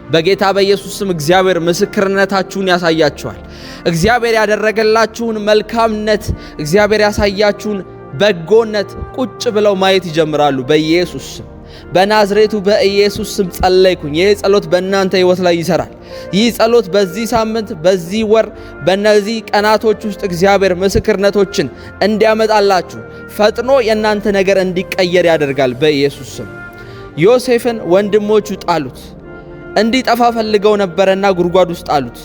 በጌታ በኢየሱስ ስም እግዚአብሔር ምስክርነታችሁን ያሳያችኋል። እግዚአብሔር ያደረገላችሁን መልካምነት፣ እግዚአብሔር ያሳያችሁን በጎነት ቁጭ ብለው ማየት ይጀምራሉ። በኢየሱስ ስም በናዝሬቱ በኢየሱስ ስም ጸለይኩኝ። ይህ ጸሎት በእናንተ ሕይወት ላይ ይሰራል። ይህ ጸሎት በዚህ ሳምንት፣ በዚህ ወር፣ በእነዚህ ቀናቶች ውስጥ እግዚአብሔር ምስክርነቶችን እንዲያመጣላችሁ ፈጥኖ የእናንተ ነገር እንዲቀየር ያደርጋል። በኢየሱስ ስም ዮሴፍን ወንድሞቹ ጣሉት። እንዲጠፋ ፈልገው ነበረና ጉድጓድ ውስጥ ጣሉት።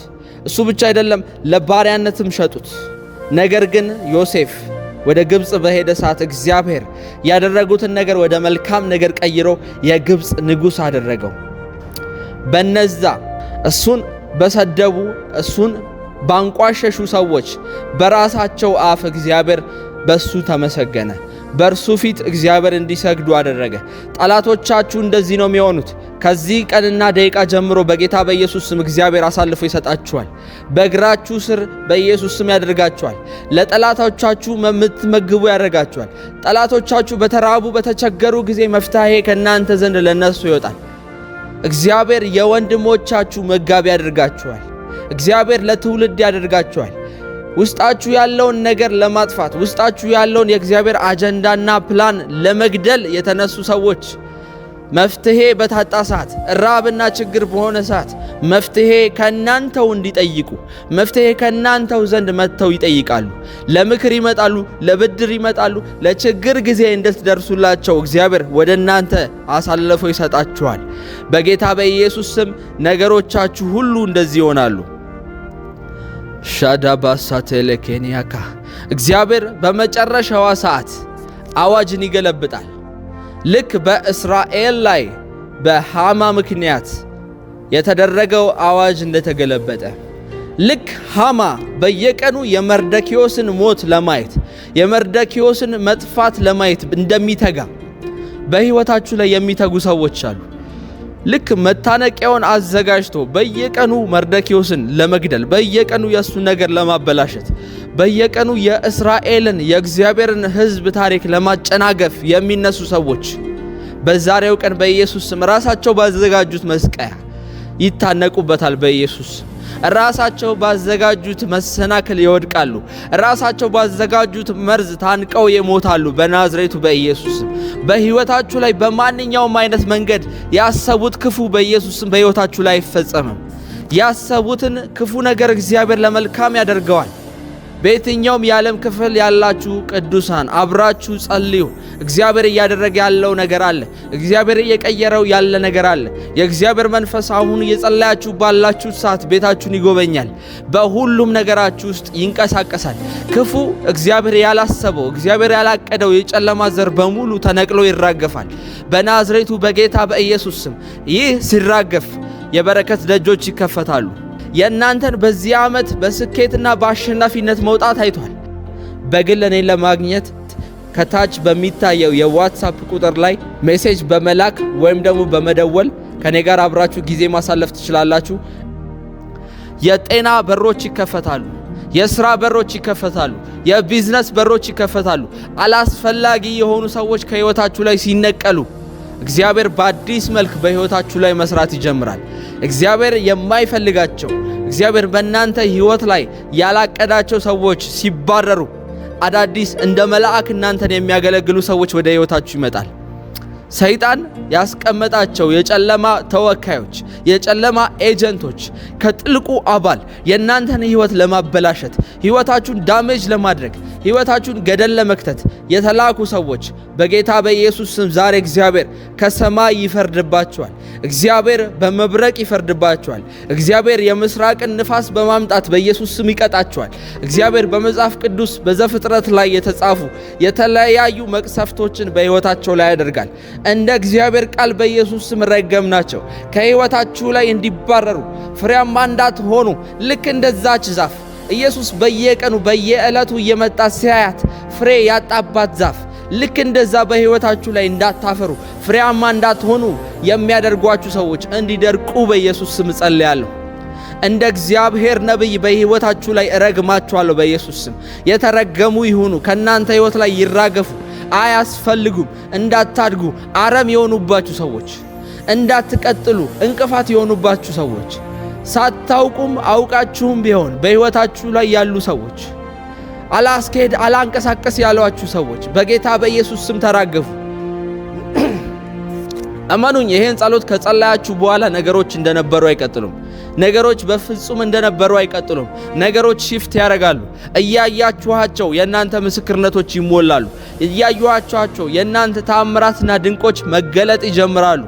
እሱ ብቻ አይደለም ለባሪያነትም ሸጡት። ነገር ግን ዮሴፍ ወደ ግብጽ በሄደ ሰዓት እግዚአብሔር ያደረጉትን ነገር ወደ መልካም ነገር ቀይሮ የግብጽ ንጉሥ አደረገው። በነዛ እሱን በሰደቡ እሱን ባንቋሸሹ ሰዎች በራሳቸው አፍ እግዚአብሔር በሱ ተመሰገነ። በእርሱ ፊት እግዚአብሔር እንዲሰግዱ አደረገ። ጠላቶቻችሁ እንደዚህ ነው የሚሆኑት። ከዚህ ቀንና ደቂቃ ጀምሮ በጌታ በኢየሱስ ስም እግዚአብሔር አሳልፎ ይሰጣችኋል። በእግራችሁ ስር በኢየሱስ ስም ያደርጋችኋል። ለጠላቶቻችሁ የምትመግቡ ያደርጋችኋል። ጠላቶቻችሁ በተራቡ በተቸገሩ ጊዜ መፍትሄ ከእናንተ ዘንድ ለነሱ ይወጣል። እግዚአብሔር የወንድሞቻችሁ መጋቢ ያደርጋችኋል። እግዚአብሔር ለትውልድ ያደርጋችኋል። ውስጣችሁ ያለውን ነገር ለማጥፋት ውስጣችሁ ያለውን የእግዚአብሔር አጀንዳና ፕላን ለመግደል የተነሱ ሰዎች መፍትሄ በታጣ ሰዓት፣ ራብና ችግር በሆነ ሰዓት መፍትሄ ከናንተው እንዲጠይቁ መፍትሄ ከናንተው ዘንድ መጥተው ይጠይቃሉ። ለምክር ይመጣሉ፣ ለብድር ይመጣሉ። ለችግር ጊዜ እንድትደርሱላቸው እግዚአብሔር ወደ እናንተ አሳልፎ ይሰጣችኋል። በጌታ በኢየሱስ ስም ነገሮቻችሁ ሁሉ እንደዚህ ይሆናሉ። ሻዳባሳቴሌኬኒያካ እግዚአብሔር በመጨረሻዋ ሰዓት አዋጅን ይገለብጣል። ልክ በእስራኤል ላይ በሃማ ምክንያት የተደረገው አዋጅ እንደተገለበጠ ልክ ሃማ በየቀኑ የመርደኪዮስን ሞት ለማየት የመርደኪዮስን መጥፋት ለማየት እንደሚተጋ በሕይወታችሁ ላይ የሚተጉ ሰዎች አሉ። ልክ መታነቂያውን አዘጋጅቶ በየቀኑ መርደኪዮስን ለመግደል በየቀኑ የሱ ነገር ለማበላሸት በየቀኑ የእስራኤልን የእግዚአብሔርን ሕዝብ ታሪክ ለማጨናገፍ የሚነሱ ሰዎች በዛሬው ቀን በኢየሱስ ስም ራሳቸው ባዘጋጁት መስቀያ ይታነቁበታል። በኢየሱስ ራሳቸው ባዘጋጁት መሰናክል ይወድቃሉ። ራሳቸው ባዘጋጁት መርዝ ታንቀው ይሞታሉ። በናዝሬቱ በኢየሱስ በሕይወታችሁ ላይ በማንኛውም አይነት መንገድ ያሰቡት ክፉ በኢየሱስ በሕይወታችሁ ላይ አይፈጸምም። ያሰቡትን ክፉ ነገር እግዚአብሔር ለመልካም ያደርገዋል። በየትኛውም የዓለም ክፍል ያላችሁ ቅዱሳን አብራችሁ ጸልዩ። እግዚአብሔር እያደረገ ያለው ነገር አለ። እግዚአብሔር እየቀየረው ያለ ነገር አለ። የእግዚአብሔር መንፈስ አሁን እየጸለያችሁ ባላችሁ ሰዓት ቤታችሁን ይጎበኛል። በሁሉም ነገራችሁ ውስጥ ይንቀሳቀሳል። ክፉ እግዚአብሔር ያላሰበው እግዚአብሔር ያላቀደው የጨለማ ዘር በሙሉ ተነቅሎ ይራገፋል። በናዝሬቱ በጌታ በኢየሱስ ስም ይህ ሲራገፍ የበረከት ደጆች ይከፈታሉ። የእናንተን በዚህ ዓመት በስኬትና በአሸናፊነት መውጣት አይቷል። በግል እኔን ለማግኘት ከታች በሚታየው የዋትስአፕ ቁጥር ላይ ሜሴጅ በመላክ ወይም ደግሞ በመደወል ከኔ ጋር አብራችሁ ጊዜ ማሳለፍ ትችላላችሁ። የጤና በሮች ይከፈታሉ። የሥራ በሮች ይከፈታሉ። የቢዝነስ በሮች ይከፈታሉ። አላስፈላጊ የሆኑ ሰዎች ከሕይወታችሁ ላይ ሲነቀሉ እግዚአብሔር በአዲስ መልክ በሕይወታችሁ ላይ መስራት ይጀምራል። እግዚአብሔር የማይፈልጋቸው እግዚአብሔር በእናንተ ሕይወት ላይ ያላቀዳቸው ሰዎች ሲባረሩ አዳዲስ እንደ መልአክ እናንተን የሚያገለግሉ ሰዎች ወደ ሕይወታችሁ ይመጣል። ሰይጣን ያስቀመጣቸው የጨለማ ተወካዮች፣ የጨለማ ኤጀንቶች ከጥልቁ አባል የእናንተን ሕይወት ለማበላሸት፣ ሕይወታችሁን ዳሜጅ ለማድረግ፣ ሕይወታችሁን ገደል ለመክተት የተላኩ ሰዎች በጌታ በኢየሱስ ስም ዛሬ እግዚአብሔር ከሰማይ ይፈርድባቸዋል። እግዚአብሔር በመብረቅ ይፈርድባቸዋል። እግዚአብሔር የምስራቅን ንፋስ በማምጣት በኢየሱስ ስም ይቀጣቸዋል። እግዚአብሔር በመጽሐፍ ቅዱስ በዘፍጥረት ላይ የተጻፉ የተለያዩ መቅሰፍቶችን በሕይወታቸው ላይ ያደርጋል። እንደ እግዚአብሔር ቃል በኢየሱስ ስም ረገምናቸው። ከሕይወታችሁ ላይ እንዲባረሩ ፍሬያማ እንዳትሆኑ ልክ እንደዛች ዛፍ ኢየሱስ በየቀኑ በየዕለቱ እየመጣ ሲያያት ፍሬ ያጣባት ዛፍ ልክ እንደዛ በሕይወታችሁ ላይ እንዳታፈሩ ፍሬያማ እንዳትሆኑ የሚያደርጓችሁ ሰዎች እንዲደርቁ በኢየሱስ ስም ጸልያለሁ። እንደ እግዚአብሔር ነብይ በሕይወታችሁ ላይ እረግማችኋለሁ። በኢየሱስ ስም የተረገሙ ይሁኑ፣ ከእናንተ ሕይወት ላይ ይራገፉ፣ አያስፈልጉም። እንዳታድጉ አረም የሆኑባችሁ ሰዎች፣ እንዳትቀጥሉ እንቅፋት የሆኑባችሁ ሰዎች፣ ሳታውቁም አውቃችሁም ቢሆን በሕይወታችሁ ላይ ያሉ ሰዎች፣ አላስኬድ አላንቀሳቀስ ያሏችሁ ሰዎች በጌታ በኢየሱስ ስም ተራገፉ። እመኑኝ፣ ይሄን ጸሎት ከጸለያችሁ በኋላ ነገሮች እንደነበሩ አይቀጥሉም። ነገሮች በፍጹም እንደነበሩ አይቀጥሉም። ነገሮች ሽፍት ያደርጋሉ። እያያችኋቸው የእናንተ ምስክርነቶች ይሞላሉ። እያያችኋቸው የእናንተ ተአምራትና ድንቆች መገለጥ ይጀምራሉ።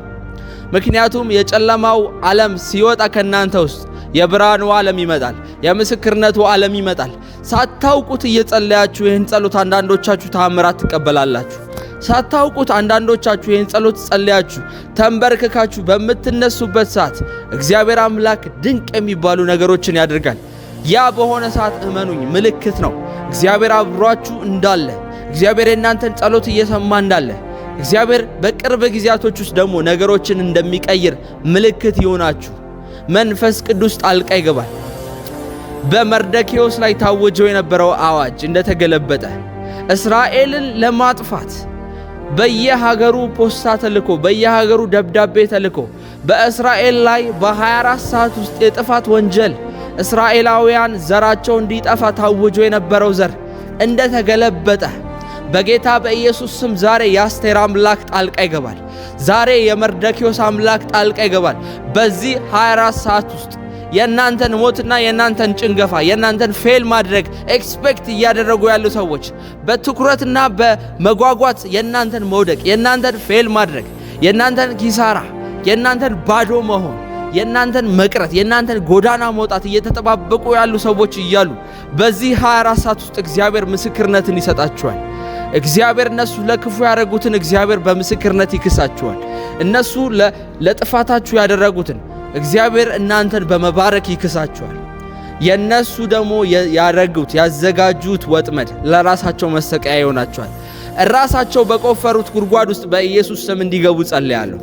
ምክንያቱም የጨለማው ዓለም ሲወጣ ከእናንተ ውስጥ የብርሃኑ ዓለም ይመጣል። የምስክርነቱ ዓለም ይመጣል። ሳታውቁት እየጸለያችሁ ይህን ጸሎት አንዳንዶቻችሁ ተአምራት ትቀበላላችሁ። ሳታውቁት አንዳንዶቻችሁ ይህን ጸሎት ጸልያችሁ ተንበርክካችሁ በምትነሱበት ሰዓት እግዚአብሔር አምላክ ድንቅ የሚባሉ ነገሮችን ያደርጋል። ያ በሆነ ሰዓት እመኑኝ ምልክት ነው። እግዚአብሔር አብሯችሁ እንዳለ፣ እግዚአብሔር የእናንተን ጸሎት እየሰማ እንዳለ፣ እግዚአብሔር በቅርብ ጊዜያቶች ውስጥ ደግሞ ነገሮችን እንደሚቀይር ምልክት ይሆናችሁ። መንፈስ ቅዱስ ጣልቃ ይገባል። በመርደኪዮስ ላይ ታወጀ የነበረው አዋጅ እንደተገለበጠ እስራኤልን ለማጥፋት በየሀገሩ ፖስታ ተልኮ በየሀገሩ ደብዳቤ ተልኮ በእስራኤል ላይ በ24 ሰዓት ውስጥ የጥፋት ወንጀል እስራኤላውያን ዘራቸው እንዲጠፋ ታወጀ የነበረው ዘር እንደተገለበጠ በጌታ በኢየሱስ ስም ዛሬ የአስቴር አምላክ ጣልቃ ይገባል። ዛሬ የመርደኪዮስ አምላክ ጣልቃ ይገባል። በዚህ 24 ሰዓት ውስጥ የእናንተን ሞትና የእናንተን ጭንገፋ የእናንተን ፌል ማድረግ ኤክስፔክት እያደረጉ ያሉ ሰዎች በትኩረትና በመጓጓት የእናንተን መውደቅ፣ የእናንተን ፌል ማድረግ፣ የእናንተን ኪሳራ፣ የእናንተን ባዶ መሆን፣ የእናንተን መቅረት፣ የእናንተን ጎዳና መውጣት እየተጠባበቁ ያሉ ሰዎች እያሉ በዚህ 24 ሰዓት ውስጥ እግዚአብሔር ምስክርነትን ይሰጣችኋል። እግዚአብሔር እነሱ ለክፉ ያደረጉትን እግዚአብሔር በምስክርነት ይክሳችኋል። እነሱ ለጥፋታችሁ ያደረጉትን እግዚአብሔር እናንተን በመባረክ ይክሳችኋል። የነሱ ደግሞ ያረጉት ያዘጋጁት ወጥመድ ለራሳቸው መሰቀያ ይሆናቸዋል። ራሳቸው በቆፈሩት ጉድጓድ ውስጥ በኢየሱስ ስም እንዲገቡ ጸልያለሁ።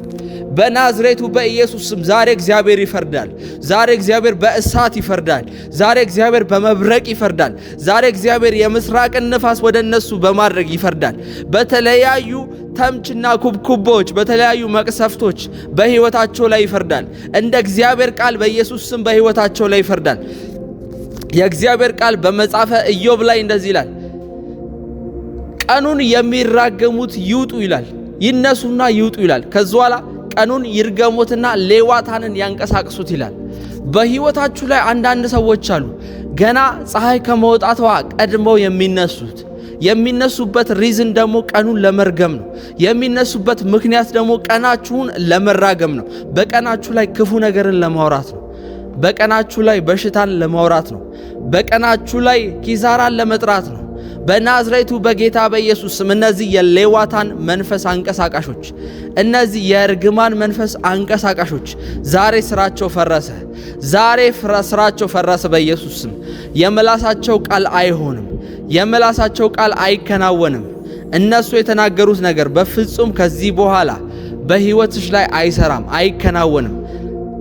በናዝሬቱ በኢየሱስ ስም ዛሬ እግዚአብሔር ይፈርዳል። ዛሬ እግዚአብሔር በእሳት ይፈርዳል። ዛሬ እግዚአብሔር በመብረቅ ይፈርዳል። ዛሬ እግዚአብሔር የምስራቅን ንፋስ ወደ እነሱ በማድረግ ይፈርዳል። በተለያዩ ተምችና ኩብኩቦች፣ በተለያዩ መቅሰፍቶች በሕይወታቸው ላይ ይፈርዳል። እንደ እግዚአብሔር ቃል በኢየሱስ ስም በሕይወታቸው ላይ ይፈርዳል። የእግዚአብሔር ቃል በመጽሐፈ ኢዮብ ላይ እንደዚህ ይላል፣ ቀኑን የሚራገሙት ይውጡ ይላል፣ ይነሱና ይውጡ ይላል። ከዚህ በኋላ ቀኑን ይርገሙትና ሌዋታንን ያንቀሳቅሱት ይላል። በሕይወታችሁ ላይ አንዳንድ ሰዎች አሉ ገና ፀሐይ ከመውጣቷ ቀድመው የሚነሱበት ሪዝን ደግሞ ቀኑን ለመርገም ነው። የሚነሱበት ምክንያት ደግሞ ቀናችሁን ለመራገም ነው። በቀናችሁ ላይ ክፉ ነገርን ለማውራት ነው። በቀናችሁ ላይ በሽታን ለማውራት ነው። በቀናችሁ ላይ ኪሳራን ለመጥራት ነው። በናዝሬቱ በጌታ በኢየሱስ ስም እነዚህ የሌዋታን መንፈስ አንቀሳቃሾች፣ እነዚህ የእርግማን መንፈስ አንቀሳቃሾች ዛሬ ስራቸው ፈረሰ። ዛሬ ስራቸው ፈረሰ በኢየሱስ ስም። የምላሳቸው ቃል አይሆንም። የምላሳቸው ቃል አይከናወንም። እነሱ የተናገሩት ነገር በፍጹም ከዚህ በኋላ በሕይወትሽ ላይ አይሰራም፣ አይከናወንም።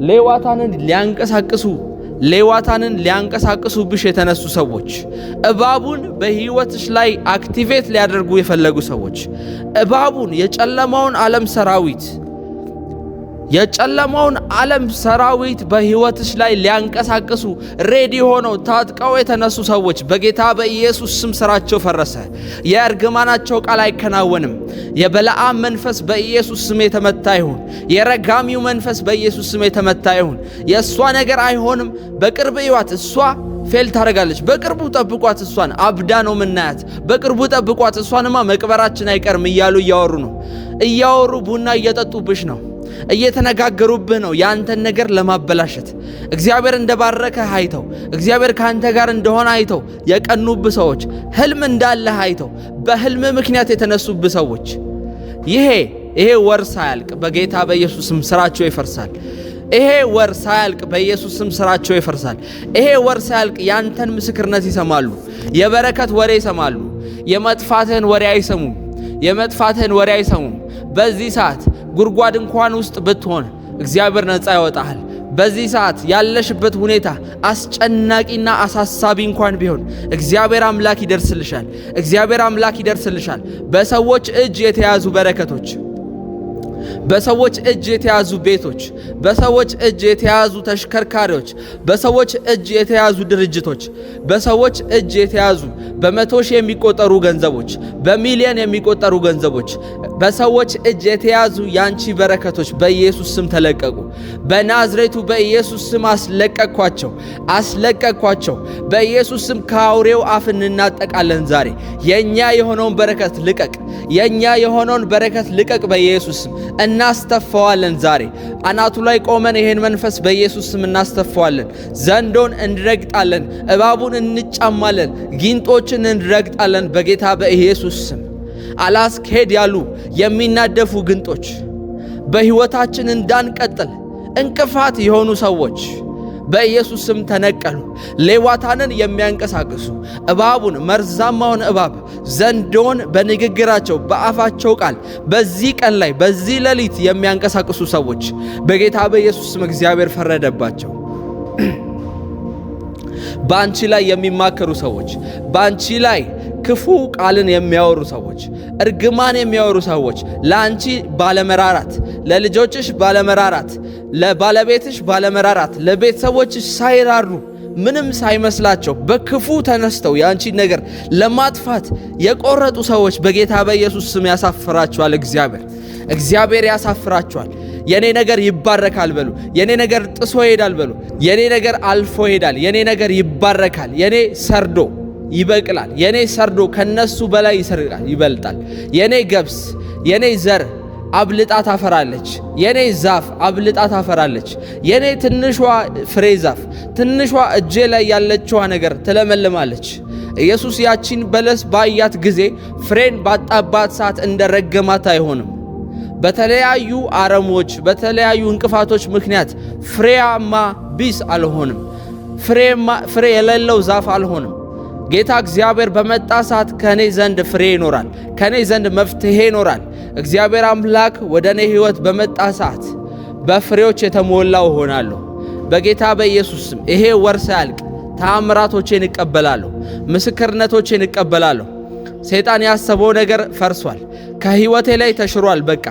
ሌዋታንን ሊያንቀሳቅሱ ሌዋታንን ሊያንቀሳቅሱብሽ የተነሱ ሰዎች፣ እባቡን በህይወትሽ ላይ አክቲቬት ሊያደርጉ የፈለጉ ሰዎች፣ እባቡን የጨለማውን ዓለም ሰራዊት በህይወትሽ ላይ ሊያንቀሳቅሱ ሬዲ ሆነው ታጥቀው የተነሱ ሰዎች በጌታ በኢየሱስ ስም ስራቸው ፈረሰ። የእርግማናቸው ቃል አይከናወንም። የበለዓም መንፈስ በኢየሱስ ስም የተመታ ይሁን። የረጋሚው መንፈስ በኢየሱስ ስም የተመታ ይሁን። የእሷ ነገር አይሆንም። በቅርብ ይዋት። እሷ ፌል ታደርጋለች። በቅርቡ ጠብቋት። እሷን አብዳ ነው ምናያት። በቅርቡ ጠብቋት። እሷንማ መቅበራችን አይቀርም እያወሩ ቡና እየጠጡብሽ ነው። እየተነጋገሩብህ ነው ያንተን ነገር ለማበላሸት። እግዚአብሔር እንደባረከህ አይተው፣ እግዚአብሔር ካንተ ጋር እንደሆነ አይተው የቀኑብህ ሰዎች፣ ህልም እንዳለህ አይተው በህልም ምክንያት የተነሱብህ ሰዎች፣ ይሄ ወር ሳያልቅ በጌታ በኢየሱስ ስም ስራቸው ይፈርሳል። ይሄ ወር ሳያልቅ በኢየሱስ ስም ስራቸው ይፈርሳል። ይሄ ወር ሳያልቅ ያንተን ምስክርነት ይሰማሉ። የበረከት ወሬ ይሰማሉ። የመጥፋትህን ወሬ አይሰሙም። በዚህ ሰዓት ጉድጓድ እንኳን ውስጥ ብትሆን እግዚአብሔር ነፃ ያወጣሃል። በዚህ ሰዓት ያለሽበት ሁኔታ አስጨናቂና አሳሳቢ እንኳን ቢሆን እግዚአብሔር አምላክ ይደርስልሻል። በሰዎች እጅ የተያዙ በረከቶች፣ በሰዎች እጅ የተያዙ ቤቶች፣ በሰዎች እጅ የተያዙ ተሽከርካሪዎች፣ በሰዎች እጅ የተያዙ ድርጅቶች፣ በሰዎች እጅ የተያዙ በመቶ ሺህ የሚቆጠሩ ገንዘቦች፣ በሚሊዮን የሚቆጠሩ ገንዘቦች፣ በሰዎች እጅ የተያዙ ያንቺ በረከቶች በኢየሱስ ስም ተለቀቁ። በናዝሬቱ በኢየሱስ ስም አስለቀቅኳቸው። በኢየሱስ ስም ከአውሬው አፍ እንናጠቃለን። ዛሬ የኛ የሆነውን በረከት ልቀቅ በኢየሱስ ስም እናስተፋዋለን። ዛሬ አናቱ ላይ ቆመን ይሄን መንፈስ በኢየሱስ ስም እናስተፋዋለን። ዘንዶን እንረግጣለን፣ እባቡን እንጫማለን፣ ጊንጦችን እንረግጣለን በጌታ በኢየሱስ ስም። አላስኬድ ያሉ የሚናደፉ ግንጦች በሕይወታችን እንዳንቀጥል እንቅፋት የሆኑ ሰዎች በኢየሱስ ስም ተነቀሉ። ሌዋታንን የሚያንቀሳቅሱ እባቡን፣ መርዛማውን እባብ፣ ዘንዶን በንግግራቸው በአፋቸው ቃል በዚህ ቀን ላይ በዚህ ሌሊት የሚያንቀሳቅሱ ሰዎች በጌታ በኢየሱስ ስም እግዚአብሔር ፈረደባቸው። በአንቺ ላይ የሚማከሩ ሰዎች፣ በአንቺ ላይ ክፉ ቃልን የሚያወሩ ሰዎች፣ እርግማን የሚያወሩ ሰዎች፣ ለአንቺ ባለመራራት፣ ለልጆችሽ ባለመራራት፣ ለባለቤትሽ ባለመራራት፣ ለቤተሰቦችሽ ሳይራሩ ምንም ሳይመስላቸው በክፉ ተነስተው የአንቺን ነገር ለማጥፋት የቆረጡ ሰዎች በጌታ በኢየሱስ ስም ያሳፍራቸዋል። እግዚአብሔር ያሳፍራቸዋል። የኔ ነገር ይባረካል በሉ። የኔ ነገር ጥሶ ይሄዳል በሉ። የኔ ነገር አልፎ ይሄዳል። የኔ ነገር ይባረካል። የኔ ሰርዶ ይበቅላል። የኔ ሰርዶ ከነሱ በላይ ይበልጣል። የኔ ገብስ፣ የኔ ዘር አብልጣ ታፈራለች። የኔ ዛፍ አብልጣ ታፈራለች። የኔ ትንሿ ፍሬ ዛፍ፣ ትንሿ እጄ ላይ ያለችዋ ነገር ትለመልማለች። ኢየሱስ ያቺን በለስ ባያት ጊዜ ፍሬን ባጣባት ሰዓት እንደረገማት አይሆንም። በተለያዩ አረሞች፣ በተለያዩ እንቅፋቶች ምክንያት ፍሬያማ ቢስ አልሆንም። ፍሬ የሌለው ዛፍ አልሆንም። ጌታ እግዚአብሔር በመጣ ሰዓት ከኔ ዘንድ ፍሬ ይኖራል፣ ከኔ ዘንድ መፍትሄ ይኖራል። እግዚአብሔር አምላክ ወደ እኔ ሕይወት በመጣ ሰዓት በፍሬዎች የተሞላው ሆናለሁ በጌታ በኢየሱስ ስም። ይሄ ወር ሳያልቅ ተአምራቶቼን እቀበላለሁ፣ ምስክርነቶቼን እቀበላለሁ። ሰይጣን ያሰበው ነገር ፈርሷል፣ ከሕይወቴ ላይ ተሽሯል። በቃ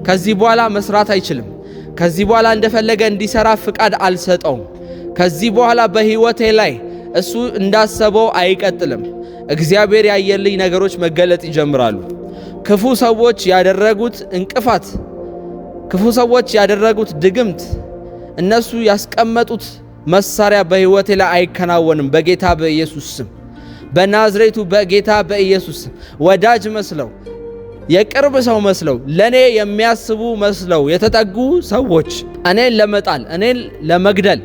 ከዚህ በኋላ መስራት አይችልም። ከዚህ በኋላ እንደፈለገ እንዲሰራ ፍቃድ አልሰጠውም። ከዚህ በኋላ በሕይወቴ ላይ እሱ እንዳሰበው አይቀጥልም። እግዚአብሔር ያየልኝ ነገሮች መገለጥ ይጀምራሉ። ክፉ ሰዎች ያደረጉት እንቅፋት፣ ክፉ ሰዎች ያደረጉት ድግምት፣ እነሱ ያስቀመጡት መሳሪያ በሕይወቴ ላይ አይከናወንም በጌታ በኢየሱስ ስም። በናዝሬቱ በጌታ በኢየሱስ ስም ወዳጅ መስለው፣ የቅርብ ሰው መስለው፣ ለኔ የሚያስቡ መስለው የተጠጉ ሰዎች፣ እኔን ለመጣል፣ እኔን ለመግደል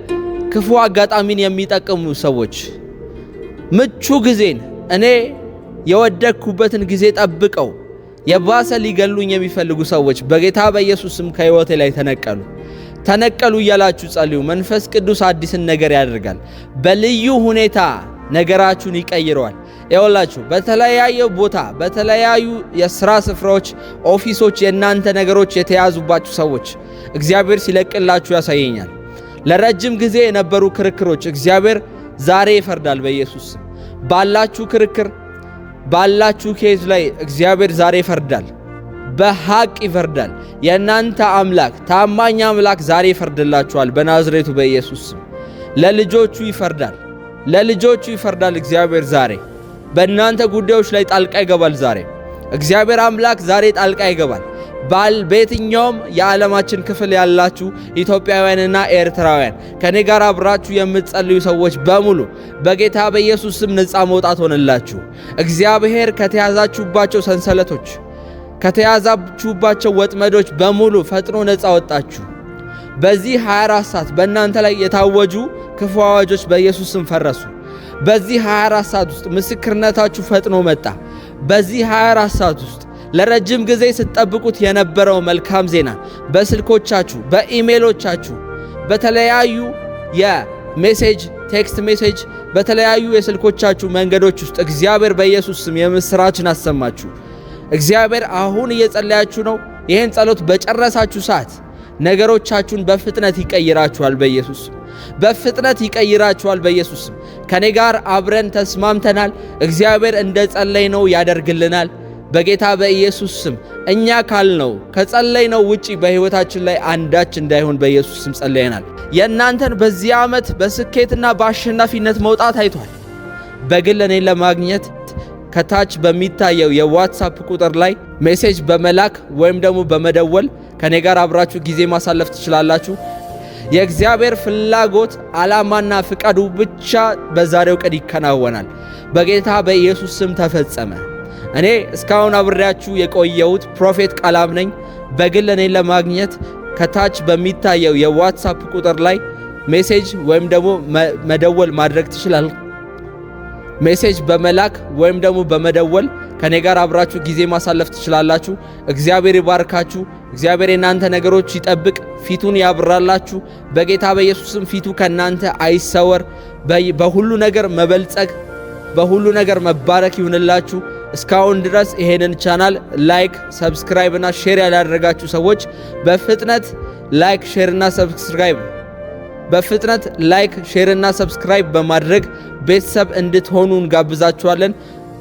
ክፉ አጋጣሚን የሚጠቀሙ ሰዎች፣ ምቹ ጊዜን እኔ የወደቅኩበትን ጊዜ ጠብቀው የባሰ ሊገሉኝ የሚፈልጉ ሰዎች በጌታ በኢየሱስ ስም ከሕይወቴ ላይ ተነቀሉ እያላችሁ ጸልዩ። መንፈስ ቅዱስ አዲስን ነገር ያደርጋል። በልዩ ሁኔታ ነገራችሁን ይቀይረዋል። ይኸውላችሁ በተለያየ ቦታ፣ በተለያዩ የሥራ ስፍራዎች፣ ኦፊሶች የእናንተ ነገሮች የተያዙባችሁ ሰዎች እግዚአብሔር ሲለቅላችሁ ያሳየኛል። ለረጅም ጊዜ የነበሩ ክርክሮች እግዚአብሔር ዛሬ ይፈርዳል በኢየሱስ ስም። ባላችሁ ክርክር ባላችሁ ኬዝ ላይ እግዚአብሔር ዛሬ ይፈርዳል፣ በሐቅ ይፈርዳል። የእናንተ አምላክ ታማኝ አምላክ ዛሬ ይፈርድላችኋል በናዝሬቱ በኢየሱስ ስም። ለልጆቹ ይፈርዳል፣ ለልጆቹ ይፈርዳል። እግዚአብሔር ዛሬ በእናንተ ጉዳዮች ላይ ጣልቃ ይገባል። ዛሬ እግዚአብሔር አምላክ ዛሬ ጣልቃ ይገባል። በየትኛውም የዓለማችን ክፍል ያላችሁ ኢትዮጵያውያንና ኤርትራውያን ከኔ ጋር አብራችሁ የምትጸልዩ ሰዎች በሙሉ በጌታ በኢየሱስ ስም ነፃ መውጣት ሆነላችሁ። እግዚአብሔር ከተያዛችሁባቸው ሰንሰለቶች ከተያዛችሁባቸው ወጥመዶች በሙሉ ፈጥኖ ነፃ ወጣችሁ። በዚህ 24 ሰዓት በእናንተ ላይ የታወጁ ክፉ አዋጆች በኢየሱስ ስም ፈረሱ። በዚህ 24 ሰዓት ውስጥ ምስክርነታችሁ ፈጥኖ መጣ። በዚህ 24 ሰዓት ውስጥ ለረጅም ጊዜ ስትጠብቁት የነበረው መልካም ዜና በስልኮቻችሁ፣ በኢሜሎቻችሁ፣ በተለያዩ የሜሴጅ ቴክስት ሜሴጅ በተለያዩ የስልኮቻችሁ መንገዶች ውስጥ እግዚአብሔር በኢየሱስ ስም የምስራችን አሰማችሁ። እግዚአብሔር አሁን እየጸለያችሁ ነው። ይህን ጸሎት በጨረሳችሁ ሰዓት ነገሮቻችሁን በፍጥነት ይቀይራችኋል በኢየሱስ ስም። በፍጥነት ይቀይራችኋል በኢየሱስ ስም። ከኔ ጋር አብረን ተስማምተናል። እግዚአብሔር እንደ ጸለይነው ያደርግልናል በጌታ በኢየሱስ ስም። እኛ ካልነው ከጸለይነው ውጪ በሕይወታችን ላይ አንዳች እንዳይሆን በኢየሱስ ስም ጸለየናል። የእናንተን በዚህ ዓመት በስኬትና በአሸናፊነት መውጣት አይቷል። በግል እኔን ለማግኘት ከታች በሚታየው የዋትሳፕ ቁጥር ላይ ሜሴጅ በመላክ ወይም ደግሞ በመደወል ከኔ ጋር አብራችሁ ጊዜ ማሳለፍ ትችላላችሁ። የእግዚአብሔር ፍላጎት ዓላማና ፍቃዱ ብቻ በዛሬው ቀን ይከናወናል። በጌታ በኢየሱስ ስም ተፈጸመ። እኔ እስካሁን አብሬያችሁ የቆየሁት ፕሮፌት ቃላም ነኝ። በግል እኔን ለማግኘት ከታች በሚታየው የዋትሳፕ ቁጥር ላይ ሜሴጅ ወይም ደግሞ መደወል ማድረግ ትችላል። ሜሴጅ በመላክ ወይም ደግሞ በመደወል ከኔ ጋር አብራችሁ ጊዜ ማሳለፍ ትችላላችሁ። እግዚአብሔር ይባርካችሁ። እግዚአብሔር የናንተ ነገሮች ይጠብቅ፣ ፊቱን ያብራላችሁ። በጌታ በኢየሱስም ፊቱ ከናንተ አይሰወር። በሁሉ ነገር መበልጸግ፣ በሁሉ ነገር መባረክ ይሁንላችሁ። እስካሁን ድረስ ይሄንን ቻናል ላይክ፣ ሰብስክራይብ እና ሼር ያላደረጋችሁ ሰዎች በፍጥነት ላይክ፣ ሼር እና ሰብስክራይብ በማድረግ ቤተሰብ እንድትሆኑ እንጋብዛችኋለን።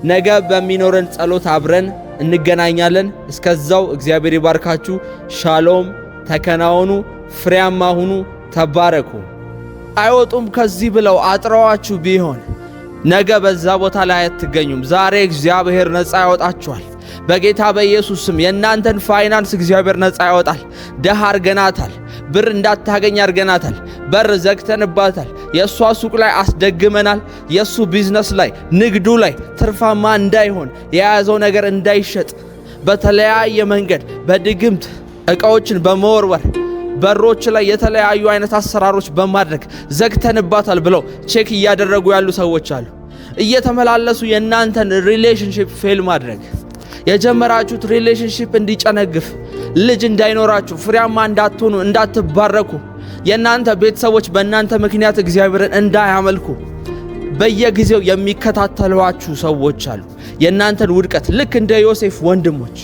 ነገ በሚኖረን ጸሎት አብረን እንገናኛለን። እስከዛው እግዚአብሔር ይባርካችሁ። ሻሎም። ተከናወኑ፣ ፍሬያማ ሁኑ፣ ተባረኩ። አይወጡም ከዚህ ብለው አጥረዋችሁ ቢሆን ነገ በዛ ቦታ ላይ አትገኙም። ዛሬ እግዚአብሔር ነፃ ያወጣችኋል። በጌታ በኢየሱስ ስም የእናንተን ፋይናንስ እግዚአብሔር ነፃ ያወጣል። ደሃ አርገናታል። ብር እንዳታገኝ አርገናታል። በር ዘግተንባታል። የእሷ ሱቅ ላይ አስደግመናል። የእሱ ቢዝነስ ላይ ንግዱ ላይ ትርፋማ እንዳይሆን የያዘው ነገር እንዳይሸጥ በተለያየ መንገድ በድግምት ዕቃዎችን በመወርወር በሮች ላይ የተለያዩ አይነት አሰራሮች በማድረግ ዘግተንባታል ብለው ቼክ እያደረጉ ያሉ ሰዎች አሉ። እየተመላለሱ የእናንተን ሪሌሽንሺፕ ፌል ማድረግ የጀመራችሁት ሪሌሽንሺፕ እንዲጨነግፍ፣ ልጅ እንዳይኖራችሁ፣ ፍሬያማ እንዳትሆኑ፣ እንዳትባረኩ፣ የእናንተ ቤተሰቦች በእናንተ ምክንያት እግዚአብሔርን እንዳያመልኩ በየጊዜው የሚከታተሏችሁ ሰዎች አሉ። የእናንተን ውድቀት ልክ እንደ ዮሴፍ ወንድሞች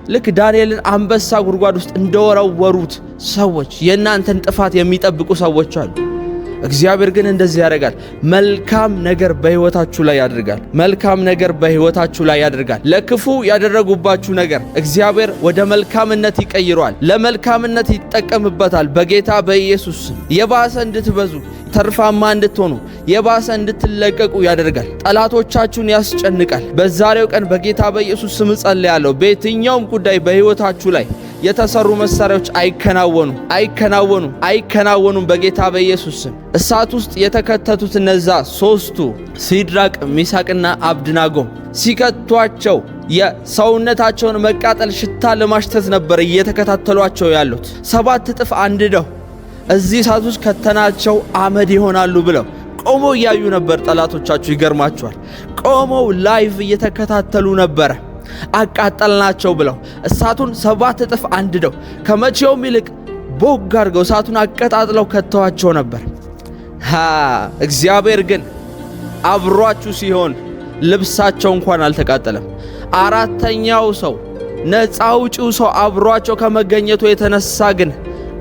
ልክ ዳንኤልን አንበሳ ጉድጓድ ውስጥ እንደወረወሩት ሰዎች የእናንተን ጥፋት የሚጠብቁ ሰዎች አሉ። እግዚአብሔር ግን እንደዚህ ያደርጋል። መልካም ነገር በሕይወታችሁ ላይ ያደርጋል። መልካም ነገር በሕይወታችሁ ላይ ያደርጋል። ለክፉ ያደረጉባችሁ ነገር እግዚአብሔር ወደ መልካምነት ይቀይረዋል። ለመልካምነት ይጠቀምበታል። በጌታ በኢየሱስ ስም የባሰ እንድትበዙ፣ ተርፋማ እንድትሆኑ፣ የባሰ እንድትለቀቁ ያደርጋል። ጠላቶቻችሁን ያስጨንቃል። በዛሬው ቀን በጌታ በኢየሱስ ስም ጸልያለሁ። በየትኛውም ጉዳይ በሕይወታችሁ ላይ የተሰሩ መሳሪያዎች አይከናወኑም። በጌታ በኢየሱስ ስም እሳት ውስጥ የተከተቱት እነዛ ሶስቱ ሲድራቅ፣ ሚሳቅና አብድናጎም ሲከቷቸው የሰውነታቸውን መቃጠል ሽታ ለማሽተት ነበር እየተከታተሏቸው ያሉት። 7 እጥፍ አንድደው እዚህ እሳት ውስጥ ከተናቸው አመድ ይሆናሉ ብለው ቆመው እያዩ ነበር። ጠላቶቻችሁ ይገርማቸዋል። ቆመው ላይቭ እየተከታተሉ ነበረ። አቃጠልናቸው ብለው እሳቱን 7 እጥፍ አንድደው ከመቼውም ይልቅ ቦግ አድርገው እሳቱን አቀጣጥለው ከተዋቸው ነበር። እግዚአብሔር ግን አብሯችሁ ሲሆን ልብሳቸው እንኳን አልተቃጠለም። አራተኛው ሰው ነፃ አውጪው ሰው አብሯቸው ከመገኘቱ የተነሳ ግን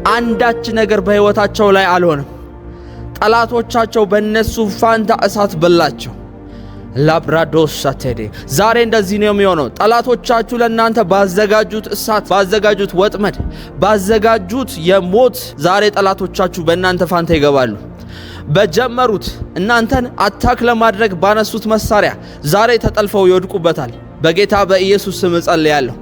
አንዳች ነገር በሕይወታቸው ላይ አልሆነም። ጠላቶቻቸው በእነሱ ፋንታ እሳት በላቸው። ላብራዶስ ሳቴዴ ዛሬ እንደዚህ ነው የሚሆነው። ጠላቶቻችሁ ለእናንተ ባዘጋጁት እሳት፣ ባዘጋጁት ወጥመድ፣ ባዘጋጁት የሞት ዛሬ ጠላቶቻችሁ በእናንተ ፋንታ ይገባሉ። በጀመሩት እናንተን አታክ ለማድረግ ባነሱት መሳሪያ ዛሬ ተጠልፈው ይወድቁበታል። በጌታ በኢየሱስ ስም እጸልያለሁ።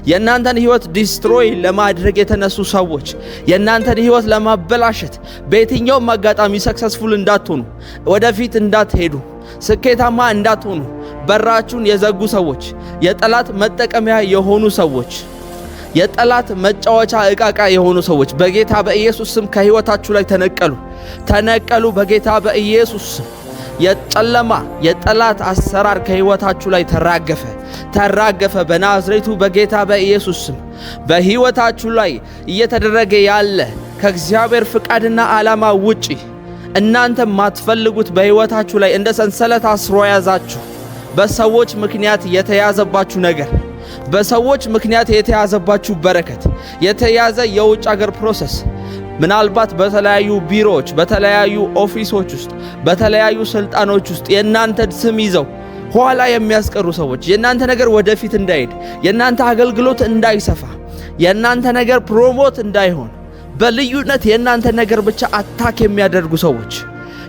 የእናንተን ሕይወት ዲስትሮይ ለማድረግ የተነሱ ሰዎች፣ የእናንተን ሕይወት ለማበላሸት በየትኛውም አጋጣሚ ሰክሰስፉል እንዳትሆኑ፣ ወደፊት እንዳትሄዱ፣ ስኬታማ እንዳትሆኑ በራችሁን የዘጉ ሰዎች፣ የጠላት መጠቀሚያ የሆኑ ሰዎች፣ የጠላት መጫወቻ ዕቃቃ የሆኑ ሰዎች በጌታ በኢየሱስ ስም ከሕይወታችሁ ላይ ተነቀሉ። በጌታ በኢየሱስ ስም የጨለማ የጠላት አሰራር ከሕይወታችሁ ላይ ተራገፈ በናዝሬቱ በጌታ በኢየሱስ ስም። በሕይወታችሁ ላይ እየተደረገ ያለ ከእግዚአብሔር ፍቃድና ዓላማ ውጪ እናንተ ማትፈልጉት በሕይወታችሁ ላይ እንደ ሰንሰለት አስሮ ያዛችሁ በሰዎች ምክንያት የተያዘባችሁ ነገር፣ በሰዎች ምክንያት የተያዘባችሁ በረከት፣ የተያዘ የውጭ አገር ፕሮሰስ፣ ምናልባት በተለያዩ ቢሮዎች፣ በተለያዩ ኦፊሶች ውስጥ፣ በተለያዩ ስልጣኖች ውስጥ የእናንተን ስም ይዘው ኋላ የሚያስቀሩ ሰዎች፣ የእናንተ ነገር ወደፊት እንዳይሄድ፣ የእናንተ አገልግሎት እንዳይሰፋ፣ የእናንተ ነገር ፕሮሞት እንዳይሆን፣ በልዩነት የእናንተ ነገር ብቻ አታክ የሚያደርጉ ሰዎች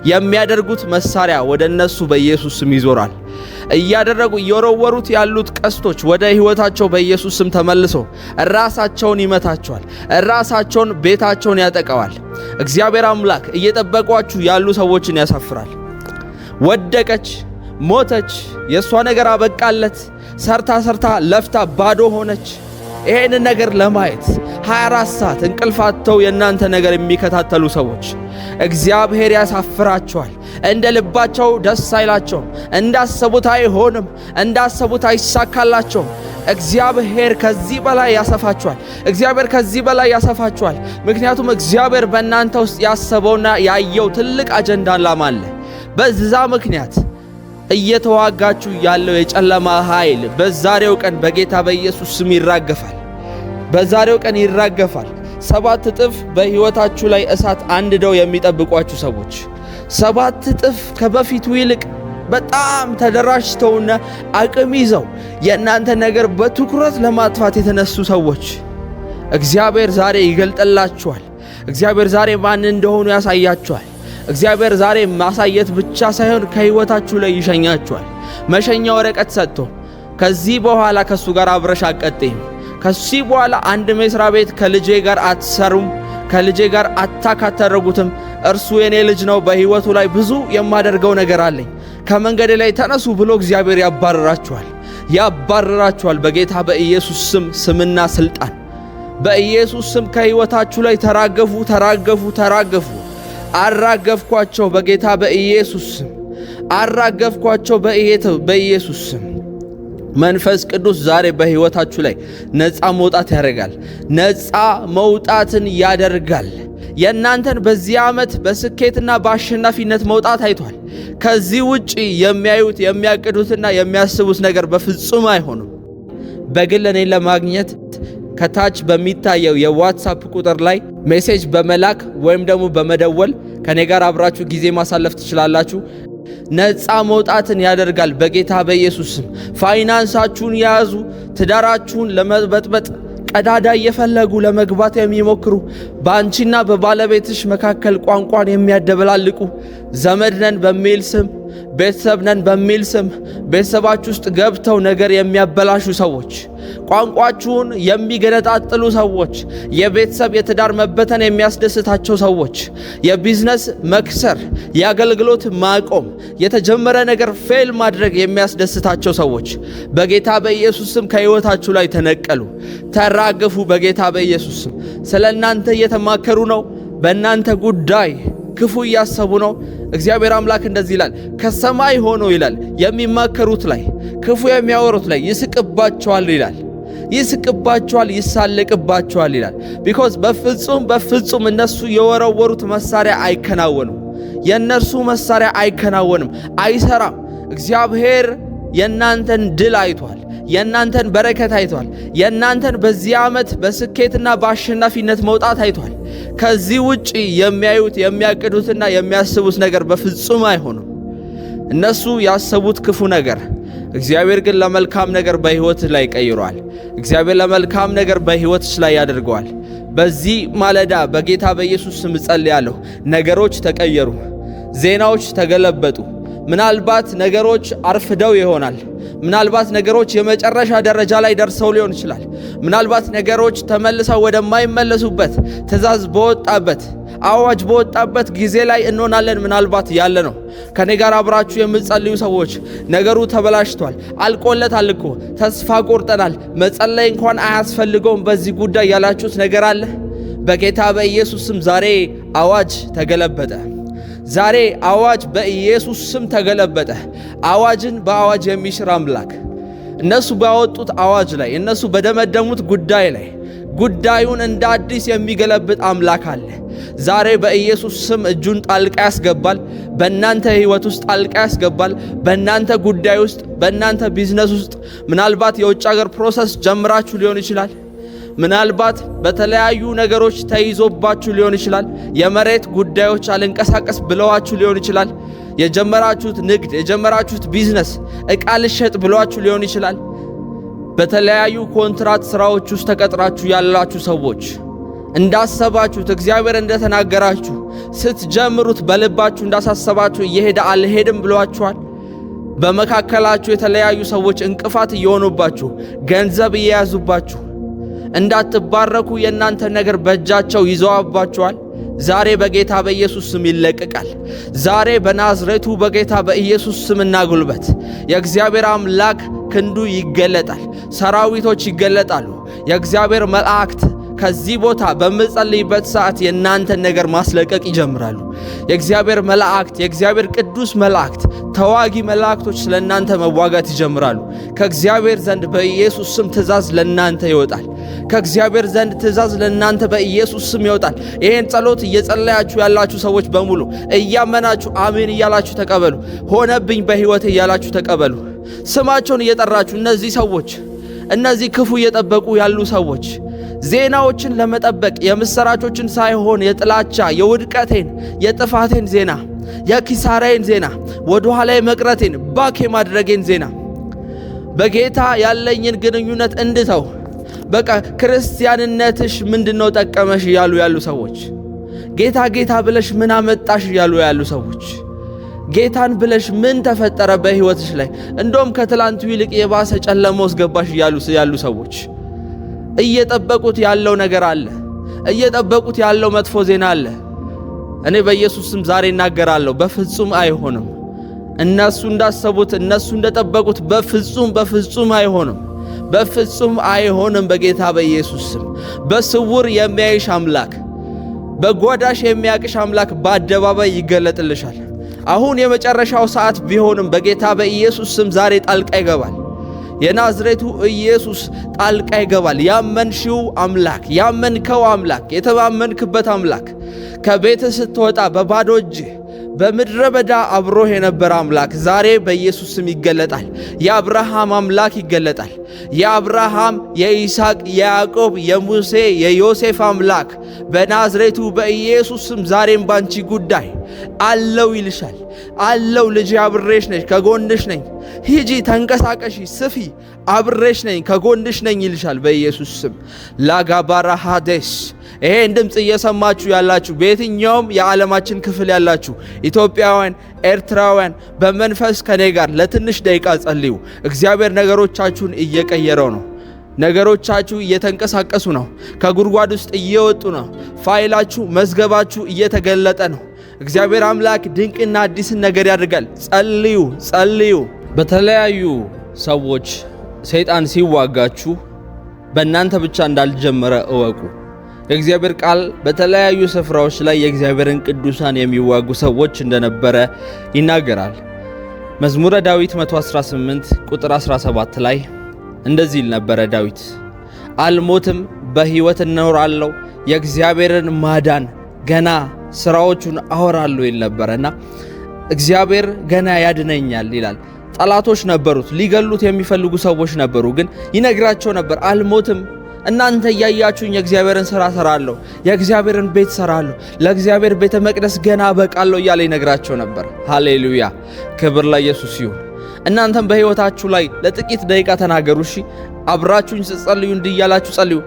የሚያደርጉት መሳሪያ ወደ እነሱ በኢየሱስ ስም ይዞራል። እየወረወሩት ያሉት ቀስቶች ወደ ሕይወታቸው በኢየሱስ ስም ተመልሶ ራሳቸውን ይመታቸዋል፣ ራሳቸውን ቤታቸውን ያጠቀዋል። እግዚአብሔር አምላክ እየጠበቋችሁ ያሉ ሰዎችን ያሳፍራል። ወደቀች፣ ሞተች፣ የእሷ ነገር አበቃለት፣ ሰርታ ለፍታ ባዶ ሆነች። ይሄንን ነገር ለማየት 24 ሰዓት እንቅልፍ አጥተው የእናንተ ነገር የሚከታተሉ ሰዎች እግዚአብሔር ያሳፍራቸዋል። እንደ ልባቸው ደስ አይላቸውም፣ እንዳሰቡት አይሆንም፣ እንዳሰቡት አይሳካላቸውም። እግዚአብሔር ከዚህ በላይ ያሰፋቸዋል። እግዚአብሔር ከዚህ በላይ ያሰፋቸዋል። ምክንያቱም እግዚአብሔር በእናንተ ውስጥ ያሰበውና ያየው ትልቅ አጀንዳ ዓላማ አለ። በዛ ምክንያት እየተዋጋችሁ ያለው የጨለማ ኃይል በዛሬው ቀን በጌታ በኢየሱስ ስም ይራገፋል። በዛሬው ቀን ይራገፋል። 7 እጥፍ በሕይወታችሁ ላይ እሳት አንድደው የሚጠብቋችሁ ሰዎች፣ 7 እጥፍ ከበፊቱ ይልቅ በጣም ተደራጅተውና አቅም ይዘው የእናንተ ነገር በትኩረት ለማጥፋት የተነሱ ሰዎች እግዚአብሔር ዛሬ ይገልጥላችኋል። እግዚአብሔር ዛሬ ማን እንደሆኑ ያሳያችኋል። እግዚአብሔር ዛሬ ማሳየት ብቻ ሳይሆን ከሕይወታችሁ ላይ ይሸኛችኋል። መሸኛ ወረቀት ሰጥቶ ከዚህ በኋላ ከሱ ጋር አብረሽ አትቀጥይም፣ ከዚህ በኋላ አንድ መስሪያ ቤት ከልጄ ጋር አትሰሩም፣ ከልጄ ጋር አታካተረጉትም፣ እርሱ የኔ ልጅ ነው፣ በሕይወቱ ላይ ብዙ የማደርገው ነገር አለኝ፣ ከመንገድ ላይ ተነሱ ብሎ እግዚአብሔር ያባርራችኋል። በጌታ በኢየሱስ ስም ስምና ስልጣን በኢየሱስ ስም ከሕይወታችሁ ላይ ተራገፉ። አራገፍኳቸው በጌታ በኢየሱስ ስም አራገፍኳቸው በኢየሱስ ስም። መንፈስ ቅዱስ ዛሬ በሕይወታችሁ ላይ ነፃ መውጣት ያደርጋል። ነፃ መውጣትን ያደርጋል። የእናንተን በዚህ ዓመት በስኬትና በአሸናፊነት መውጣት አይቷል። ከዚህ ውጪ የሚያዩት የሚያቅዱትና የሚያስቡት ነገር በፍጹም አይሆንም። በግል እኔን ለማግኘት ከታች በሚታየው የዋትሳፕ ቁጥር ላይ ሜሴጅ በመላክ ወይም ደግሞ በመደወል ከኔ ጋር አብራችሁ ጊዜ ማሳለፍ ትችላላችሁ። ነፃ መውጣትን ያደርጋል በጌታ በኢየሱስ ስም። ፋይናንሳችሁን የያዙ፣ ትዳራችሁን ለመበጥበጥ ቀዳዳ እየፈለጉ ለመግባት የሚሞክሩ፣ በአንቺና በባለቤትሽ መካከል ቋንቋን የሚያደበላልቁ፣ ዘመድ ነን በሚል ስም፣ ቤተሰብ ነን በሚል ስም ቤተሰባችሁ ውስጥ ገብተው ነገር የሚያበላሹ ሰዎች፣ ቋንቋችሁን የሚገነጣጥሉ ሰዎች፣ የቤተሰብ የትዳር መበተን የሚያስደስታቸው ሰዎች፣ የቢዝነስ መክሰር፣ የአገልግሎት ማቆም፣ የተጀመረ ነገር ፌል ማድረግ የሚያስደስታቸው ሰዎች በጌታ በኢየሱስ ስም ከሕይወታችሁ ላይ ተራገፉ። በጌታ በኢየሱስ ስም ስለ እናንተ እየተማከሩ ነው። በእናንተ ጉዳይ ክፉ እያሰቡ ነው። እግዚአብሔር አምላክ እንደዚህ ይላል፣ ከሰማይ ሆኖ ይላል የሚማከሩት ላይ ክፉ የሚያወሩት ላይ ይስቅባቸዋል ይላል። ይስቅባቸዋል፣ ይሳለቅባቸዋል ይላል። ቢኮዝ በፍጹም እነሱ የወረወሩት መሳሪያ አይከናወንም። የእነርሱ መሳሪያ አይከናወንም፣ አይሰራም። እግዚአብሔር የእናንተን ድል አይቷል። የእናንተን በረከት አይቷል። የእናንተን በዚህ ዓመት በስኬትና በአሸናፊነት መውጣት አይቷል። ከዚህ ውጪ የሚያዩት የሚያቅዱትና የሚያስቡት ነገር በፍጹም አይሆንም። እነሱ ያሰቡት ክፉ ነገር እግዚአብሔር ግን ለመልካም ነገር በሕይወት ላይ ቀይሯል። እግዚአብሔር ለመልካም ነገር በሕይወትሽ ላይ ያደርገዋል። በዚህ ማለዳ በጌታ በኢየሱስ ስም ጸልያለሁ። ነገሮች ተቀየሩ፣ ዜናዎች ተገለበጡ። ምናልባት ነገሮች አርፍደው ይሆናል። ምናልባት ነገሮች የመጨረሻ ደረጃ ላይ ደርሰው ሊሆን ይችላል። ምናልባት ነገሮች ተመልሰው ወደማይመለሱበት ትእዛዝ በወጣበት አዋጅ በወጣበት ጊዜ ላይ እንሆናለን። ምናልባት ያለ ነው። ከኔ ጋር አብራችሁ የምትጸልዩ ሰዎች ነገሩ ተበላሽቷል፣ አልቆለታል እኮ ተስፋ ቆርጠናል፣ መጸለይ እንኳን አያስፈልገውም በዚህ ጉዳይ ያላችሁት ነገር አለ። በጌታ በኢየሱስ ስም ዛሬ አዋጅ ተገለበጠ። ዛሬ አዋጅ በኢየሱስ ስም ተገለበጠ። አዋጅን በአዋጅ የሚሽር አምላክ እነሱ ባወጡት አዋጅ ላይ እነሱ በደመደሙት ጉዳይ ላይ ጉዳዩን እንደ አዲስ የሚገለብጥ አምላክ አለ። ዛሬ በኢየሱስ ስም እጁን ጣልቃ ያስገባል። በእናንተ ሕይወት ውስጥ ጣልቃ ያስገባል። በእናንተ ጉዳይ ውስጥ፣ በእናንተ ቢዝነስ ውስጥ ምናልባት የውጭ ሀገር ፕሮሰስ ጀምራችሁ ሊሆን ይችላል። ምናልባት በተለያዩ ነገሮች ተይዞባችሁ ሊሆን ይችላል። የመሬት ጉዳዮች አልንቀሳቀስ ብለዋችሁ ሊሆን ይችላል። የጀመራችሁት ንግድ፣ የጀመራችሁት ቢዝነስ ዕቃ ልሸጥ ብለዋችሁ ሊሆን ይችላል። በተለያዩ ኮንትራት ስራዎች ውስጥ ተቀጥራችሁ ያላችሁ ሰዎች እንዳሰባችሁት እግዚአብሔር እንደተናገራችሁ ስትጀምሩት በልባችሁ እንዳሳሰባችሁ እየሄደ አልሄድም ብሏችኋል። በመካከላችሁ የተለያዩ ሰዎች እንቅፋት እየሆኑባችሁ ገንዘብ እየያዙባችሁ እንዳትባረኩ የእናንተ ነገር በእጃቸው ይዘዋባችኋል። ዛሬ በጌታ በኢየሱስ ስም ይለቀቃል። ዛሬ በናዝሬቱ በጌታ በኢየሱስ ስምና ጉልበት የእግዚአብሔር አምላክ ክንዱ ይገለጣል። ሰራዊቶች ይገለጣሉ። የእግዚአብሔር መላእክት ከዚህ ቦታ በምጸልይበት ሰዓት የእናንተን ነገር ማስለቀቅ ይጀምራሉ። የእግዚአብሔር መላእክት፣ የእግዚአብሔር ቅዱስ መላእክት፣ ተዋጊ መላእክቶች ስለእናንተ መዋጋት ይጀምራሉ። ከእግዚአብሔር ዘንድ በኢየሱስ ስም ትእዛዝ ለእናንተ ይወጣል። ከእግዚአብሔር ዘንድ ትእዛዝ ለእናንተ በኢየሱስ ስም ይወጣል። ይህን ጸሎት እየጸለያችሁ ያላችሁ ሰዎች በሙሉ እያመናችሁ አሜን እያላችሁ ተቀበሉ። ሆነብኝ በሕይወቴ እያላችሁ ተቀበሉ። ስማቸውን እየጠራችሁ እነዚህ ክፉ እየጠበቁ ያሉ ሰዎች ዜናዎችን ለመጠበቅ የምስራቾችን ሳይሆን የጥላቻ፣ የውድቀቴን፣ የጥፋቴን ዜና፣ የኪሳራዬን ዜና፣ ወደ ኋላ መቅረቴን፣ ባክ የማድረጌን ዜና፣ በጌታ ያለኝን ግንኙነት እንድተው በቃ ክርስቲያንነትሽ ምንድነው ጠቀመሽ ያሉ ሰዎች፣ ጌታ ጌታ ብለሽ ምን አመጣሽ ያሉ ሰዎች፣ ጌታን ብለሽ ምን ተፈጠረ በሕይወትሽ ላይ እንደውም ከትላንቱ ይልቅ የባሰ ጨለማ ውስጥ ገባሽ ያሉ ሰዎች እየጠበቁት ያለው ነገር አለ። እየጠበቁት ያለው መጥፎ ዜና አለ። እኔ በኢየሱስ ስም ዛሬ እናገራለሁ፣ በፍጹም አይሆንም። እነሱ እንዳሰቡት እነሱ እንደጠበቁት በፍጹም አይሆንም። በፍጹም አይሆንም። በጌታ በኢየሱስ ስም በስውር የሚያይሽ አምላክ፣ በጓዳሽ የሚያቅሽ አምላክ በአደባባይ ይገለጥልሻል። አሁን የመጨረሻው ሰዓት ቢሆንም በጌታ በኢየሱስ ስም ዛሬ ጣልቃ ይገባል። የናዝሬቱ ኢየሱስ ጣልቃ ይገባል። ያመንሽው አምላክ፣ ያመንከው አምላክ፣ የተማመንክበት አምላክ ከቤት ስትወጣ በባዶ እጅ በምድረ በዳ አብሮህ የነበረ አምላክ ዛሬ በኢየሱስ ስም ይገለጣል። የአብርሃም አምላክ ይገለጣል። የአብርሃም፣ የይስሐቅ፣ የያዕቆብ፣ የሙሴ፣ የዮሴፍ አምላክ በናዝሬቱ በኢየሱስ ስም ዛሬም ባንቺ ጉዳይ አለው ይልሻል። አለው ልጄ፣ አብሬሽ ነኝ፣ ከጎንሽ ነኝ፣ ሂጂ፣ ተንቀሳቀሺ፣ ስፊ፣ አብሬሽ ነኝ፣ ከጎንሽ ነኝ ይልሻል በኢየሱስ ስም። ላጋባራ ሃዴስ ይሄን ድምፅ እየሰማችሁ ያላችሁ በየትኛውም የዓለማችን ክፍል ያላችሁ ኢትዮጵያውያን፣ ኤርትራውያን በመንፈስ ከኔ ጋር ለትንሽ ደቂቃ ጸልዩ። እግዚአብሔር ነገሮቻችሁን እየቀየረው ነው። ነገሮቻችሁ እየተንቀሳቀሱ ነው። ከጉድጓድ ውስጥ እየወጡ ነው። ፋይላችሁ፣ መዝገባችሁ እየተገለጠ ነው። እግዚአብሔር አምላክ ድንቅና አዲስን ነገር ያደርጋል። ጸልዩ። በተለያዩ ሰዎች ሰይጣን ሲዋጋችሁ በእናንተ ብቻ እንዳልጀመረ እወቁ። የእግዚአብሔር ቃል በተለያዩ ስፍራዎች ላይ የእግዚአብሔርን ቅዱሳን የሚዋጉ ሰዎች እንደነበረ ይናገራል። መዝሙረ ዳዊት 118 ቁጥር 17 ላይ እንደዚህ ይል ነበረ ዳዊት፣ አልሞትም በሕይወት እኖራለሁ፣ የእግዚአብሔርን ማዳን ገና ስራዎቹን አወራለሁ ይል ነበረና እግዚአብሔር ገና ያድነኛል ይላል። ጠላቶች ነበሩት፣ ሊገሉት የሚፈልጉ ሰዎች ነበሩ። ግን ይነግራቸው ነበር አልሞትም፣ እናንተ እያያችሁኝ የእግዚአብሔርን ሥራ ሰራለሁ፣ የእግዚአብሔርን ቤት ሰራለሁ፣ ለእግዚአብሔር ቤተ መቅደስ ገና አበቃለሁ እያለ ይነግራቸው ነበር። ሃሌሉያ! ክብር ለኢየሱስ ይሁን። እናንተም በሕይወታችሁ ላይ ለጥቂት ደቂቃ ተናገሩ። እሺ፣ አብራችሁኝ ስትጸልዩ እንዲህ እያላችሁ ጸልዩ።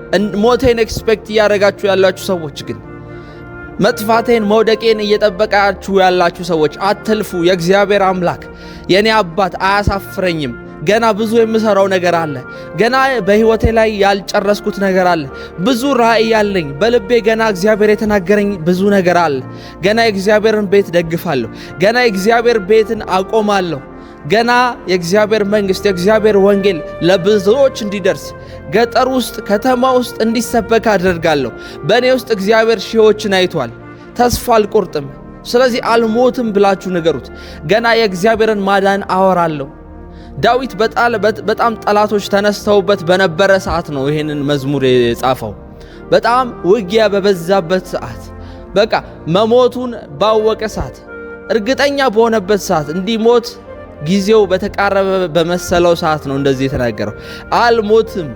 ሞቴን ኤክስፔክት እያደረጋችሁ ያላችሁ ሰዎች ግን መጥፋቴን መውደቄን እየጠበቃችሁ ያላችሁ ሰዎች አትልፉ። የእግዚአብሔር አምላክ የኔ አባት አያሳፍረኝም። ገና ብዙ የምሰራው ነገር አለ። ገና በሕይወቴ ላይ ያልጨረስኩት ነገር አለ። ብዙ ራእይ ያለኝ በልቤ ገና እግዚአብሔር የተናገረኝ ብዙ ነገር አለ። ገና የእግዚአብሔርን ቤት ደግፋለሁ። ገና የእግዚአብሔር ቤትን አቆማለሁ። ገና የእግዚአብሔር መንግሥት የእግዚአብሔር ወንጌል ለብዙዎች እንዲደርስ ገጠር ውስጥ ከተማ ውስጥ እንዲሰበክ አደርጋለሁ። በእኔ ውስጥ እግዚአብሔር ሺዎችን አይቷል። ተስፋ አልቆርጥም፣ ስለዚህ አልሞትም ብላችሁ ንገሩት። ገና የእግዚአብሔርን ማዳን አወራለሁ። ዳዊት በጣም ጠላቶች ተነስተውበት በነበረ ሰዓት ነው ይሄንን መዝሙር የጻፈው። በጣም ውጊያ በበዛበት ሰዓት፣ በቃ መሞቱን ባወቀ ሰዓት፣ እርግጠኛ በሆነበት ሰዓት፣ እንዲሞት ጊዜው በተቃረበ በመሰለው ሰዓት ነው እንደዚህ የተናገረው። አልሞትም፣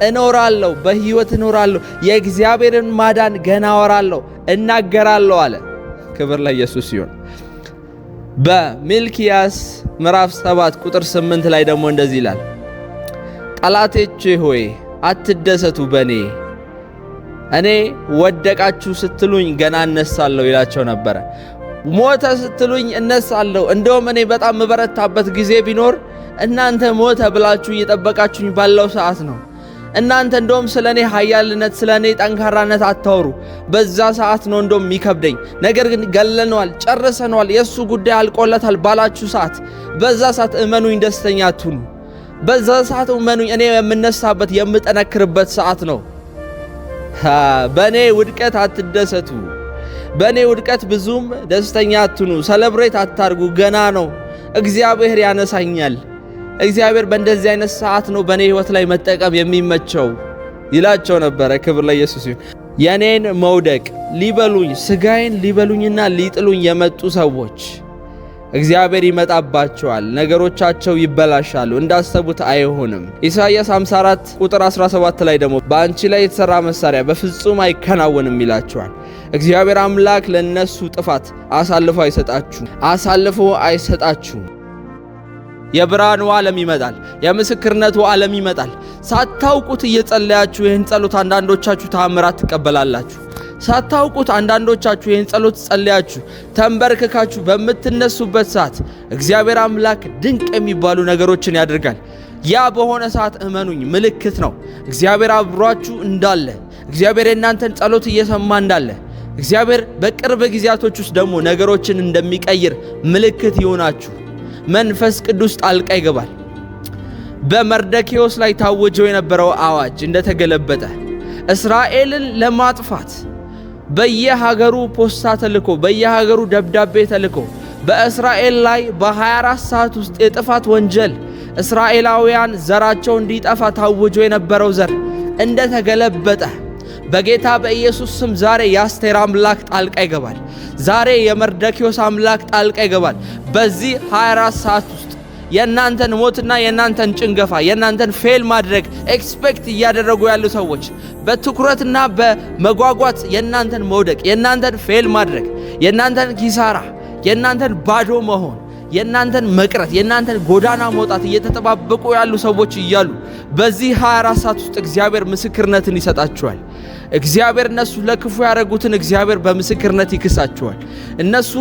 እኖራለሁ፣ በሕይወት እኖራለሁ፣ የእግዚአብሔርን ማዳን ገና አወራለሁ፣ እናገራለሁ አለ። ክብር ለኢየሱስ ይሁን። በሚልኪያስ ምዕራፍ 7 ቁጥር 8 ላይ ደግሞ እንደዚህ ይላል፣ ጠላቶቼ ሆይ አትደሰቱ በእኔ፣ እኔ ወደቃችሁ ስትሉኝ ገና እነሳለሁ ይላቸው ነበረ። ሞተ ስትሉኝ እነሳለሁ። እንደውም እኔ በጣም መበረታበት ጊዜ ቢኖር እናንተ ሞተ ብላችሁ እየጠበቃችሁኝ ባለው ሰዓት ነው። እናንተ እንደውም ስለ እኔ ኃያልነት ስለ እኔ ጠንካራነት አታወሩ። በዛ ሰዓት ነው እንደውም የሚከብደኝ። ነገር ግን ገለነዋል፣ ጨርሰነዋል፣ የእሱ ጉዳይ አልቆለታል ባላችሁ ሰዓት፣ በዛ ሰዓት እመኑኝ፣ ደስተኛ አትሁኑ። በዛ ሰዓት እመኑኝ፣ እኔ የምነሳበት የምጠነክርበት ሰዓት ነው። በእኔ ውድቀት አትደሰቱ። በእኔ ውድቀት ብዙም ደስተኛ አትኑ። ሰለብሬት አታርጉ። ገና ነው፣ እግዚአብሔር ያነሳኛል። እግዚአብሔር በእንደዚህ አይነት ሰዓት ነው በእኔ ሕይወት ላይ መጠቀም የሚመቸው ይላቸው ነበረ። ክብር ለኢየሱስ ይሁን። የኔን መውደቅ ሊበሉኝ ስጋዬን ሊበሉኝና ሊጥሉኝ የመጡ ሰዎች እግዚአብሔር ይመጣባቸዋል። ነገሮቻቸው ይበላሻሉ፣ እንዳሰቡት አይሆንም። ኢሳይያስ 54 ቁጥር 17 ላይ ደግሞ በአንቺ ላይ የተሰራ መሳሪያ በፍጹም አይከናወንም ይላቸዋል። እግዚአብሔር አምላክ ለነሱ ጥፋት አሳልፎ አይሰጣችሁም። የብርሃኑ ዓለም ይመጣል፣ የምስክርነቱ ዓለም ይመጣል። ሳታውቁት እየጸለያችሁ ይህን ጸሎት አንዳንዶቻችሁ ተአምራት ትቀበላላችሁ። ሳታውቁት አንዳንዶቻችሁ ይህን ጸሎት ጸልያችሁ ተንበርክካችሁ በምትነሱበት ሰዓት እግዚአብሔር አምላክ ድንቅ የሚባሉ ነገሮችን ያደርጋል። ያ በሆነ ሰዓት እመኑኝ ምልክት ነው። እግዚአብሔር አብሯችሁ እንዳለ፣ እግዚአብሔር የእናንተን ጸሎት እየሰማ እንዳለ፣ እግዚአብሔር በቅርብ ጊዜያቶች ውስጥ ደግሞ ነገሮችን እንደሚቀይር ምልክት ይሆናችሁ። መንፈስ ቅዱስ ጣልቃ ይገባል። በመርደኪዮስ ላይ ታወጀው የነበረው አዋጅ እንደተገለበጠ እስራኤልን ለማጥፋት በየሀገሩ ፖስታ ተልኮ በየሀገሩ ደብዳቤ ተልኮ በእስራኤል ላይ በ24 ሰዓት ውስጥ የጥፋት ወንጀል እስራኤላውያን ዘራቸው እንዲጠፋ ታውጆ የነበረው ዘር እንደተገለበጠ በጌታ በኢየሱስ ስም ዛሬ የአስቴር አምላክ ጣልቃ ይገባል። ዛሬ የመርደኪዮስ አምላክ ጣልቃ ይገባል። በዚህ 24 ሰዓት ውስጥ የእናንተን ሞትና የእናንተን ጭንገፋ የእናንተን ፌል ማድረግ ኤክስፔክት እያደረጉ ያሉ ሰዎች በትኩረትና በመጓጓት የእናንተን መውደቅ፣ የእናንተን ፌል ማድረግ፣ የእናንተን ኪሳራ፣ የእናንተን ባዶ መሆን፣ የእናንተን መቅረት፣ የእናንተን ጎዳና መውጣት እየተጠባበቁ ያሉ ሰዎች እያሉ በዚህ 24 ሰዓት ውስጥ እግዚአብሔር ምስክርነትን ይሰጣቸዋል። እግዚአብሔር እነሱ ለክፉ ያደረጉትን እግዚአብሔር በምስክርነት ይክሳቸዋል። እነሱ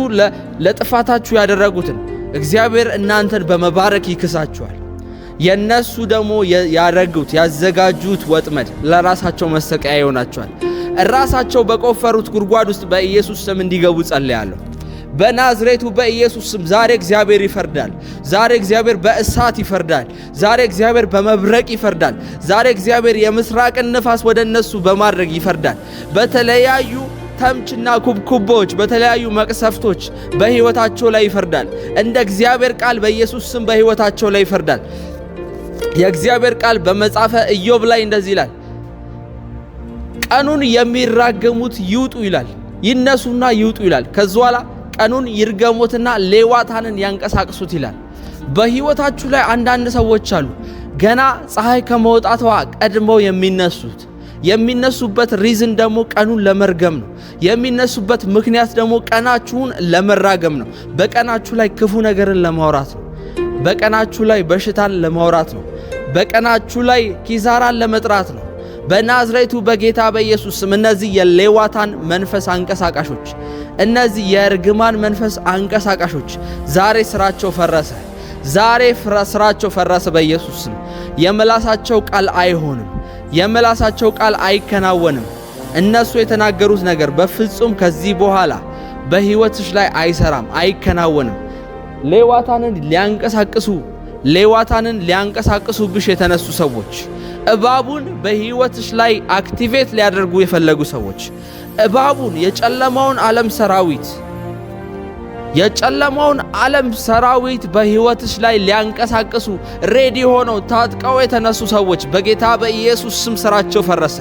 ለጥፋታችሁ ያደረጉትን እግዚአብሔር እናንተን በመባረክ ይክሳቸዋል። የነሱ ደግሞ ያደረጉት ያዘጋጁት ወጥመድ ለራሳቸው መሰቀያ ይሆናቸዋል። ራሳቸው በቆፈሩት ጉድጓድ ውስጥ በኢየሱስ ስም እንዲገቡ ጸልያለሁ። በናዝሬቱ በኢየሱስ ስም ዛሬ እግዚአብሔር ይፈርዳል። ዛሬ እግዚአብሔር በእሳት ይፈርዳል። ዛሬ እግዚአብሔር በመብረቅ ይፈርዳል። ዛሬ እግዚአብሔር የምስራቅን ንፋስ ወደ እነሱ በማድረግ ይፈርዳል። በተለያዩ ተምችና ኩብኩቦች በተለያዩ መቅሰፍቶች በሕይወታቸው ላይ ይፈርዳል። እንደ እግዚአብሔር ቃል በኢየሱስ ስም በሕይወታቸው ላይ ይፈርዳል። የእግዚአብሔር ቃል በመጽሐፈ ኢዮብ ላይ እንደዚህ ይላል፣ ቀኑን የሚራገሙት ይውጡ ይላል፣ ይነሱና ይውጡ ይላል። ከዚህ በኋላ ቀኑን ይርገሙትና ሌዋታንን ያንቀሳቅሱት ይላል። በህይወታችሁ ላይ አንዳንድ ሰዎች አሉ ገና ፀሐይ ከመውጣቷ ቀድመው የሚነሱበት ሪዝን ደግሞ ቀኑን ለመርገም ነው። የሚነሱበት ምክንያት ደግሞ ቀናችሁን ለመራገም ነው። በቀናችሁ ላይ ክፉ ነገርን ለማውራት ነው። በቀናችሁ ላይ በሽታን ለማውራት ነው። በቀናችሁ ላይ ኪሳራን ለመጥራት ነው። በናዝሬቱ በጌታ በኢየሱስ ስም እነዚህ የሌዋታን መንፈስ አንቀሳቃሾች፣ እነዚህ የእርግማን መንፈስ አንቀሳቃሾች ዛሬ ስራቸው ፈረሰ። ዛሬ ስራቸው ፈረሰ በኢየሱስ ስም። የምላሳቸው ቃል አይሆንም። የምላሳቸው ቃል አይከናወንም። እነሱ የተናገሩት ነገር በፍጹም ከዚህ በኋላ በህይወትሽ ላይ አይሰራም፣ አይከናወንም። ሌዋታንን ሊያንቀሳቅሱብሽ የተነሱ ሰዎች፣ እባቡን በህይወትሽ ላይ አክቲቬት ሊያደርጉ የፈለጉ ሰዎች፣ እባቡን የጨለማውን ዓለም ሰራዊት በህይወትሽ ላይ ሊያንቀሳቅሱ ሬዲ ሆነው ታጥቀው የተነሱ ሰዎች በጌታ በኢየሱስ ስም ስራቸው ፈረሰ።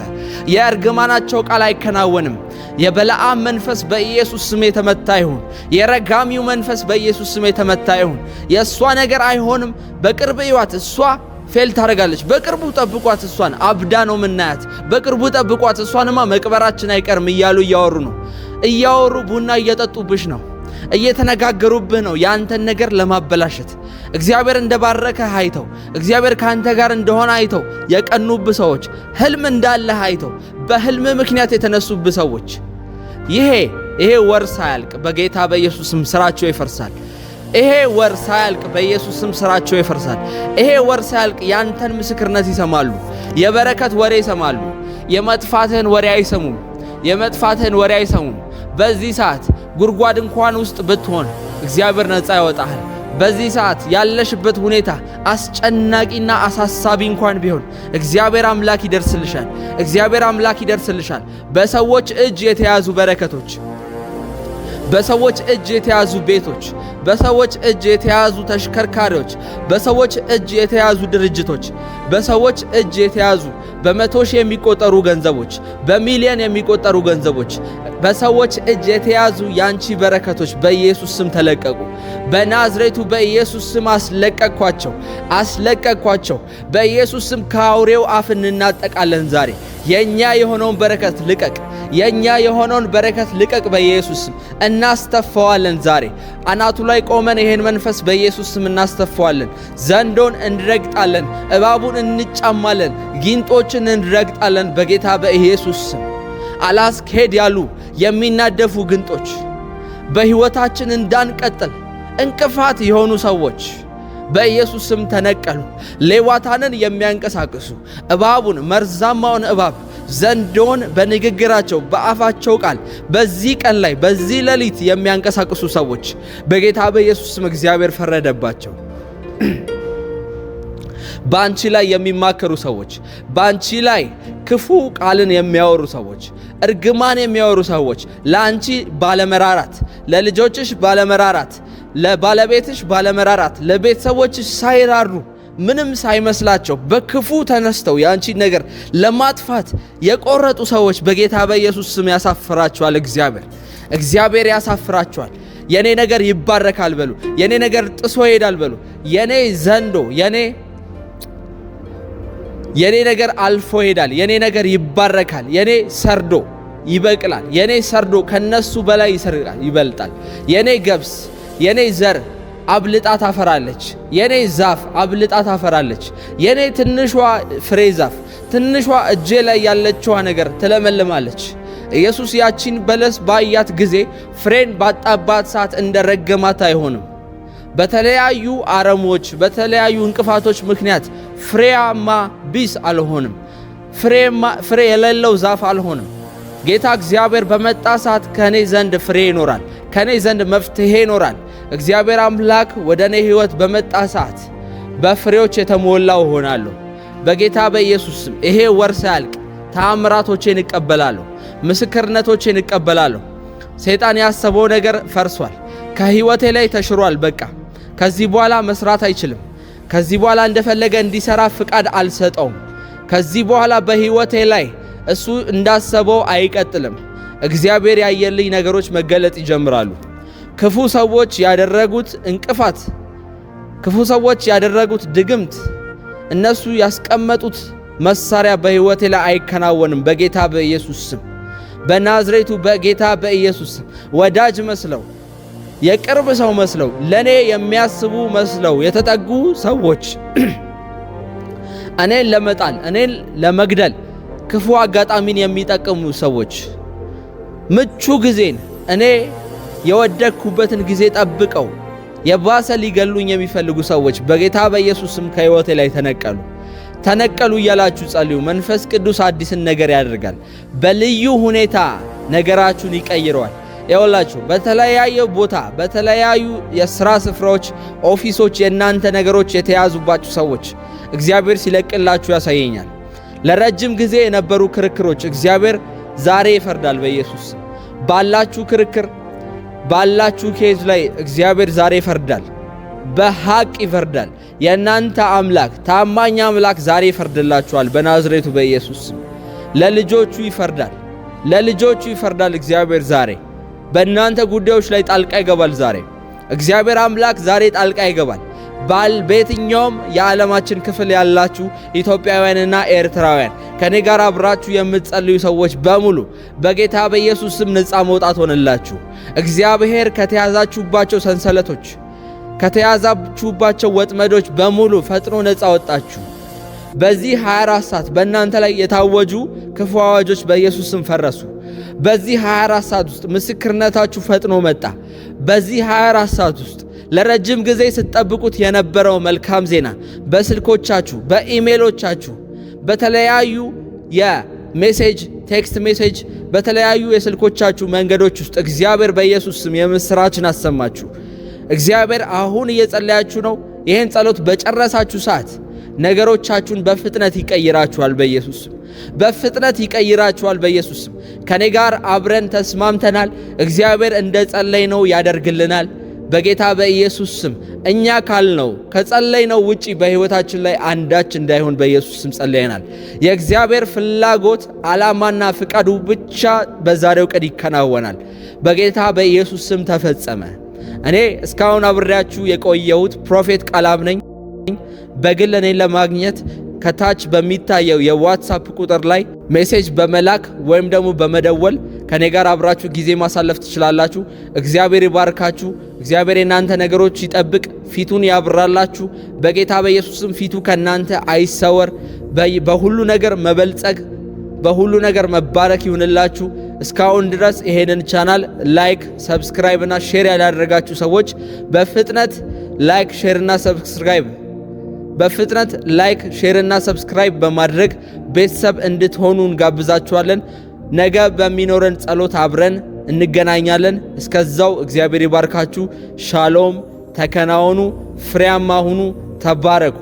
የእርግማናቸው ቃል አይከናወንም። የበለዓም መንፈስ በኢየሱስ ስም የተመታ ይሁን። የረጋሚው መንፈስ በኢየሱስ ስም የተመታ ይሁን። የእሷ ነገር አይሆንም። በቅርብ ይዋት፣ እሷ ፌል ታደርጋለች። በቅርቡ ጠብቋት፣ እሷን አብዳ ነው ምናያት። በቅርቡ ጠብቋት፣ እሷንማ መቅበራችን አይቀርም እያሉ እያወሩ ቡና እየጠጡብሽ ነው፣ እየተነጋገሩብህ ነው ያንተን ነገር ለማበላሸት። እግዚአብሔር እንደባረከህ አይተው፣ እግዚአብሔር ካንተ ጋር እንደሆነ አይተው የቀኑብህ ሰዎች፣ ህልም እንዳለህ አይተው በህልም ምክንያት የተነሱብህ ሰዎች፣ ይሄ ወር ሳያልቅ በጌታ በኢየሱስም ስራቸው ይፈርሳል። ይሄ ወር ሳያልቅ በኢየሱስም ስራቸው ይፈርሳል። ይሄ ወር ሳያልቅ ያንተን ምስክርነት ይሰማሉ። የበረከት ወሬ ይሰማሉ። የመጥፋትህን ወሬ አይሰሙም። በዚህ ሰዓት ጉድጓድ እንኳን ውስጥ ብትሆን እግዚአብሔር ነፃ ያወጣሃል። በዚህ ሰዓት ያለሽበት ሁኔታ አስጨናቂና አሳሳቢ እንኳን ቢሆን እግዚአብሔር አምላክ ይደርስልሻል። በሰዎች እጅ የተያዙ በረከቶች፣ በሰዎች እጅ የተያዙ ቤቶች፣ በሰዎች እጅ የተያዙ ተሽከርካሪዎች፣ በሰዎች እጅ የተያዙ ድርጅቶች፣ በሰዎች እጅ የተያዙ በመቶ ሺህ የሚቆጠሩ ገንዘቦች፣ በሚሊዮን የሚቆጠሩ ገንዘቦች፣ በሰዎች እጅ የተያዙ ያንቺ በረከቶች በኢየሱስ ስም ተለቀቁ። በናዝሬቱ በኢየሱስ ስም አስለቀቅኳቸው። በኢየሱስ ስም ከአውሬው አፍ እንናጠቃለን። ዛሬ የኛ የሆነውን በረከት ልቀቅ። በኢየሱስ ስም እናስተፋዋለን። ዛሬ አናቱ ላይ ቆመን ይሄን መንፈስ በኢየሱስ ስም እናስተፋዋለን። ዘንዶን እንረግጣለን፣ እባቡን እንጫማለን፣ ጊንጦችን እንረግጣለን በጌታ በኢየሱስ ስም። አላስኬድ ያሉ የሚናደፉ ግንጦች በህይወታችን እንዳንቀጥል እንቅፋት የሆኑ ሰዎች በኢየሱስ ስም ተነቀሉ። ሌዋታንን የሚያንቀሳቅሱ እባቡን፣ መርዛማውን እባብ፣ ዘንዶን በንግግራቸው በአፋቸው ቃል በዚህ ቀን ላይ በዚህ ሌሊት የሚያንቀሳቅሱ ሰዎች በጌታ በኢየሱስ ስም እግዚአብሔር ፈረደባቸው። በአንቺ ላይ የሚማከሩ ሰዎች፣ በአንቺ ላይ ክፉ ቃልን የሚያወሩ ሰዎች፣ እርግማን የሚያወሩ ሰዎች፣ ለአንቺ ባለመራራት፣ ለልጆችሽ ባለመራራት፣ ለባለቤትሽ ባለመራራት፣ ለቤተሰቦችሽ ሳይራሩ ምንም ሳይመስላቸው በክፉ ተነስተው ያንቺን ነገር ለማጥፋት የቆረጡ ሰዎች በጌታ በኢየሱስ ስም ያሳፍራቸዋል። እግዚአብሔር ያሳፍራቸዋል። የኔ ነገር ይባረካል በሉ። የኔ ነገር ጥሶ ይሄዳል በሉ። የኔ ዘንዶ የኔ ነገር አልፎ ይሄዳል። የኔ ነገር ይባረካል። የኔ ሰርዶ ይበቅላል። የኔ ሰርዶ ከነሱ በላይ ይበልጣል። የኔ ገብስ፣ የኔ ዘር አብልጣ ታፈራለች። የኔ ዛፍ አብልጣ ታፈራለች። የኔ ትንሿ ፍሬ ዛፍ፣ ትንሿ እጄ ላይ ያለችዋ ነገር ትለመልማለች። ኢየሱስ ያቺን በለስ ባያት ጊዜ ፍሬን ባጣባት ሰዓት እንደረገማት አይሆንም። በተለያዩ አረሞች፣ በተለያዩ እንቅፋቶች ምክንያት ፍሬያማ ቢስ አልሆንም። ፍሬ የሌለው ዛፍ አልሆንም። ጌታ እግዚአብሔር በመጣ ሰዓት ከኔ ዘንድ ፍሬ ይኖራል። ከኔ ዘንድ መፍትሄ ይኖራል። እግዚአብሔር አምላክ ወደ እኔ ሕይወት በመጣ ሰዓት በፍሬዎች የተሞላው ሆናለሁ በጌታ በኢየሱስ ስም። ይሄ ወር ሳያልቅ ተአምራቶቼን እቀበላለሁ፣ ምስክርነቶቼን እቀበላለሁ። ሰይጣን ያሰበው ነገር ፈርሷል፣ ከሕይወቴ ላይ ተሽሯል። በቃ ከዚህ በኋላ መስራት አይችልም። ከዚህ በኋላ እንደፈለገ እንዲሰራ ፍቃድ አልሰጠውም። ከዚህ በኋላ በሕይወቴ ላይ እሱ እንዳሰበው አይቀጥልም። እግዚአብሔር ያየልኝ ነገሮች መገለጥ ይጀምራሉ። ክፉ ሰዎች ያደረጉት እንቅፋት ክፉ ሰዎች ያደረጉት ድግምት፣ እነሱ ያስቀመጡት መሳሪያ በሕይወቴ ላይ አይከናወንም። በጌታ በኢየሱስ ስም፣ በናዝሬቱ በጌታ በኢየሱስ ስም ወዳጅ መስለው የቅርብ ሰው መስለው ለኔ የሚያስቡ መስለው የተጠጉ ሰዎች እኔን ለመጣል እኔን ለመግደል ክፉ አጋጣሚን የሚጠቀሙ ሰዎች ምቹ ጊዜን እኔ የወደቅኩበትን ጊዜ ጠብቀው የባሰ ሊገሉኝ የሚፈልጉ ሰዎች በጌታ በኢየሱስ ስም ከሕይወቴ ላይ ተነቀሉ። ተነቀሉ እያላችሁ ጸልዩ። መንፈስ ቅዱስ አዲስን ነገር ያደርጋል። በልዩ ሁኔታ ነገራችሁን ይቀይረዋል። ይኸውላችሁ በተለያየ ቦታ በተለያዩ የሥራ ስፍራዎች፣ ኦፊሶች የእናንተ ነገሮች የተያዙባችሁ ሰዎች እግዚአብሔር ሲለቅላችሁ ያሳየኛል። ለረጅም ጊዜ የነበሩ ክርክሮች እግዚአብሔር ዛሬ ይፈርዳል በኢየሱስ ስም። ባላችሁ ክርክር ባላችሁ ኬዝ ላይ እግዚአብሔር ዛሬ ይፈርዳል፣ በሐቅ ይፈርዳል። የእናንተ አምላክ ታማኝ አምላክ ዛሬ ይፈርድላችኋል በናዝሬቱ በኢየሱስ ስም። ለልጆቹ ይፈርዳል፣ ለልጆቹ ይፈርዳል። እግዚአብሔር ዛሬ በእናንተ ጉዳዮች ላይ ጣልቃ ይገባል። ዛሬ እግዚአብሔር አምላክ ዛሬ ጣልቃ ይገባል። በየትኛውም የዓለማችን ክፍል ያላችሁ ኢትዮጵያውያንና ኤርትራውያን ከኔ ጋር አብራችሁ የምትጸልዩ ሰዎች በሙሉ በጌታ በኢየሱስ ስም ነፃ መውጣት ሆነላችሁ። እግዚአብሔር ከተያዛችሁባቸው ሰንሰለቶች ከተያዛችሁባቸው ወጥመዶች በሙሉ ፈጥኖ ነፃ ወጣችሁ። በዚህ 24 ሰዓት በእናንተ ላይ የታወጁ ክፉ አዋጆች በኢየሱስ ስም ፈረሱ። በዚህ 24 ሰዓት ውስጥ ምስክርነታችሁ ፈጥኖ መጣ። በዚህ 24 ሰዓት ውስጥ ለረጅም ጊዜ ስትጠብቁት የነበረው መልካም ዜና በስልኮቻችሁ፣ በኢሜሎቻችሁ፣ በተለያዩ የሜሴጅ ቴክስት ሜሴጅ በተለያዩ የስልኮቻችሁ መንገዶች ውስጥ እግዚአብሔር በኢየሱስ ስም የምስራችን አሰማችሁ። እግዚአብሔር አሁን እየጸለያችሁ ነው። ይህን ጸሎት በጨረሳችሁ ሰዓት ነገሮቻችሁን በፍጥነት ይቀይራችኋል በኢየሱስ ስም። በፍጥነት ይቀይራችኋል በኢየሱስ ስም። ከኔ ጋር አብረን ተስማምተናል። እግዚአብሔር እንደ ጸለይ ነው ያደርግልናል በጌታ በኢየሱስ ስም። እኛ ካልነው ከጸለይነው ውጪ በሕይወታችን ላይ አንዳች እንዳይሆን በኢየሱስ ስም ጸልየናል። የእግዚአብሔር ፍላጎት ዓላማና ፍቃዱ ብቻ በዛሬው ቀን ይከናወናል። በጌታ በኢየሱስ ስም ተፈጸመ። እኔ እስካሁን አብሬያችሁ የቆየሁት ፕሮፌት ቃላም ነኝ። በግል እኔን ለማግኘት ከታች በሚታየው የዋትሳፕ ቁጥር ላይ ሜሴጅ በመላክ ወይም ደግሞ በመደወል ከኔ ጋር አብራችሁ ጊዜ ማሳለፍ ትችላላችሁ። እግዚአብሔር ይባርካችሁ። እግዚአብሔር የናንተ ነገሮች ይጠብቅ፣ ፊቱን ያብራላችሁ። በጌታ በኢየሱስም ፊቱ ከናንተ አይሰወር። በሁሉ ነገር መበልጸግ፣ በሁሉ ነገር መባረክ ይሁንላችሁ። እስካሁን ድረስ ይሄንን ቻናል ላይክ፣ ሰብስክራይብ እና ሼር ያላደረጋችሁ ሰዎች በፍጥነት ላይክ፣ ሼር እና ሰብስክራይብ ሰብስክራይብ በማድረግ ቤተሰብ እንድትሆኑ እንጋብዛችኋለን። ነገ በሚኖረን ጸሎት አብረን እንገናኛለን። እስከዛው እግዚአብሔር ይባርካችሁ። ሻሎም፣ ተከናወኑ፣ ፍሬያማ ሁኑ፣ ተባረኩ።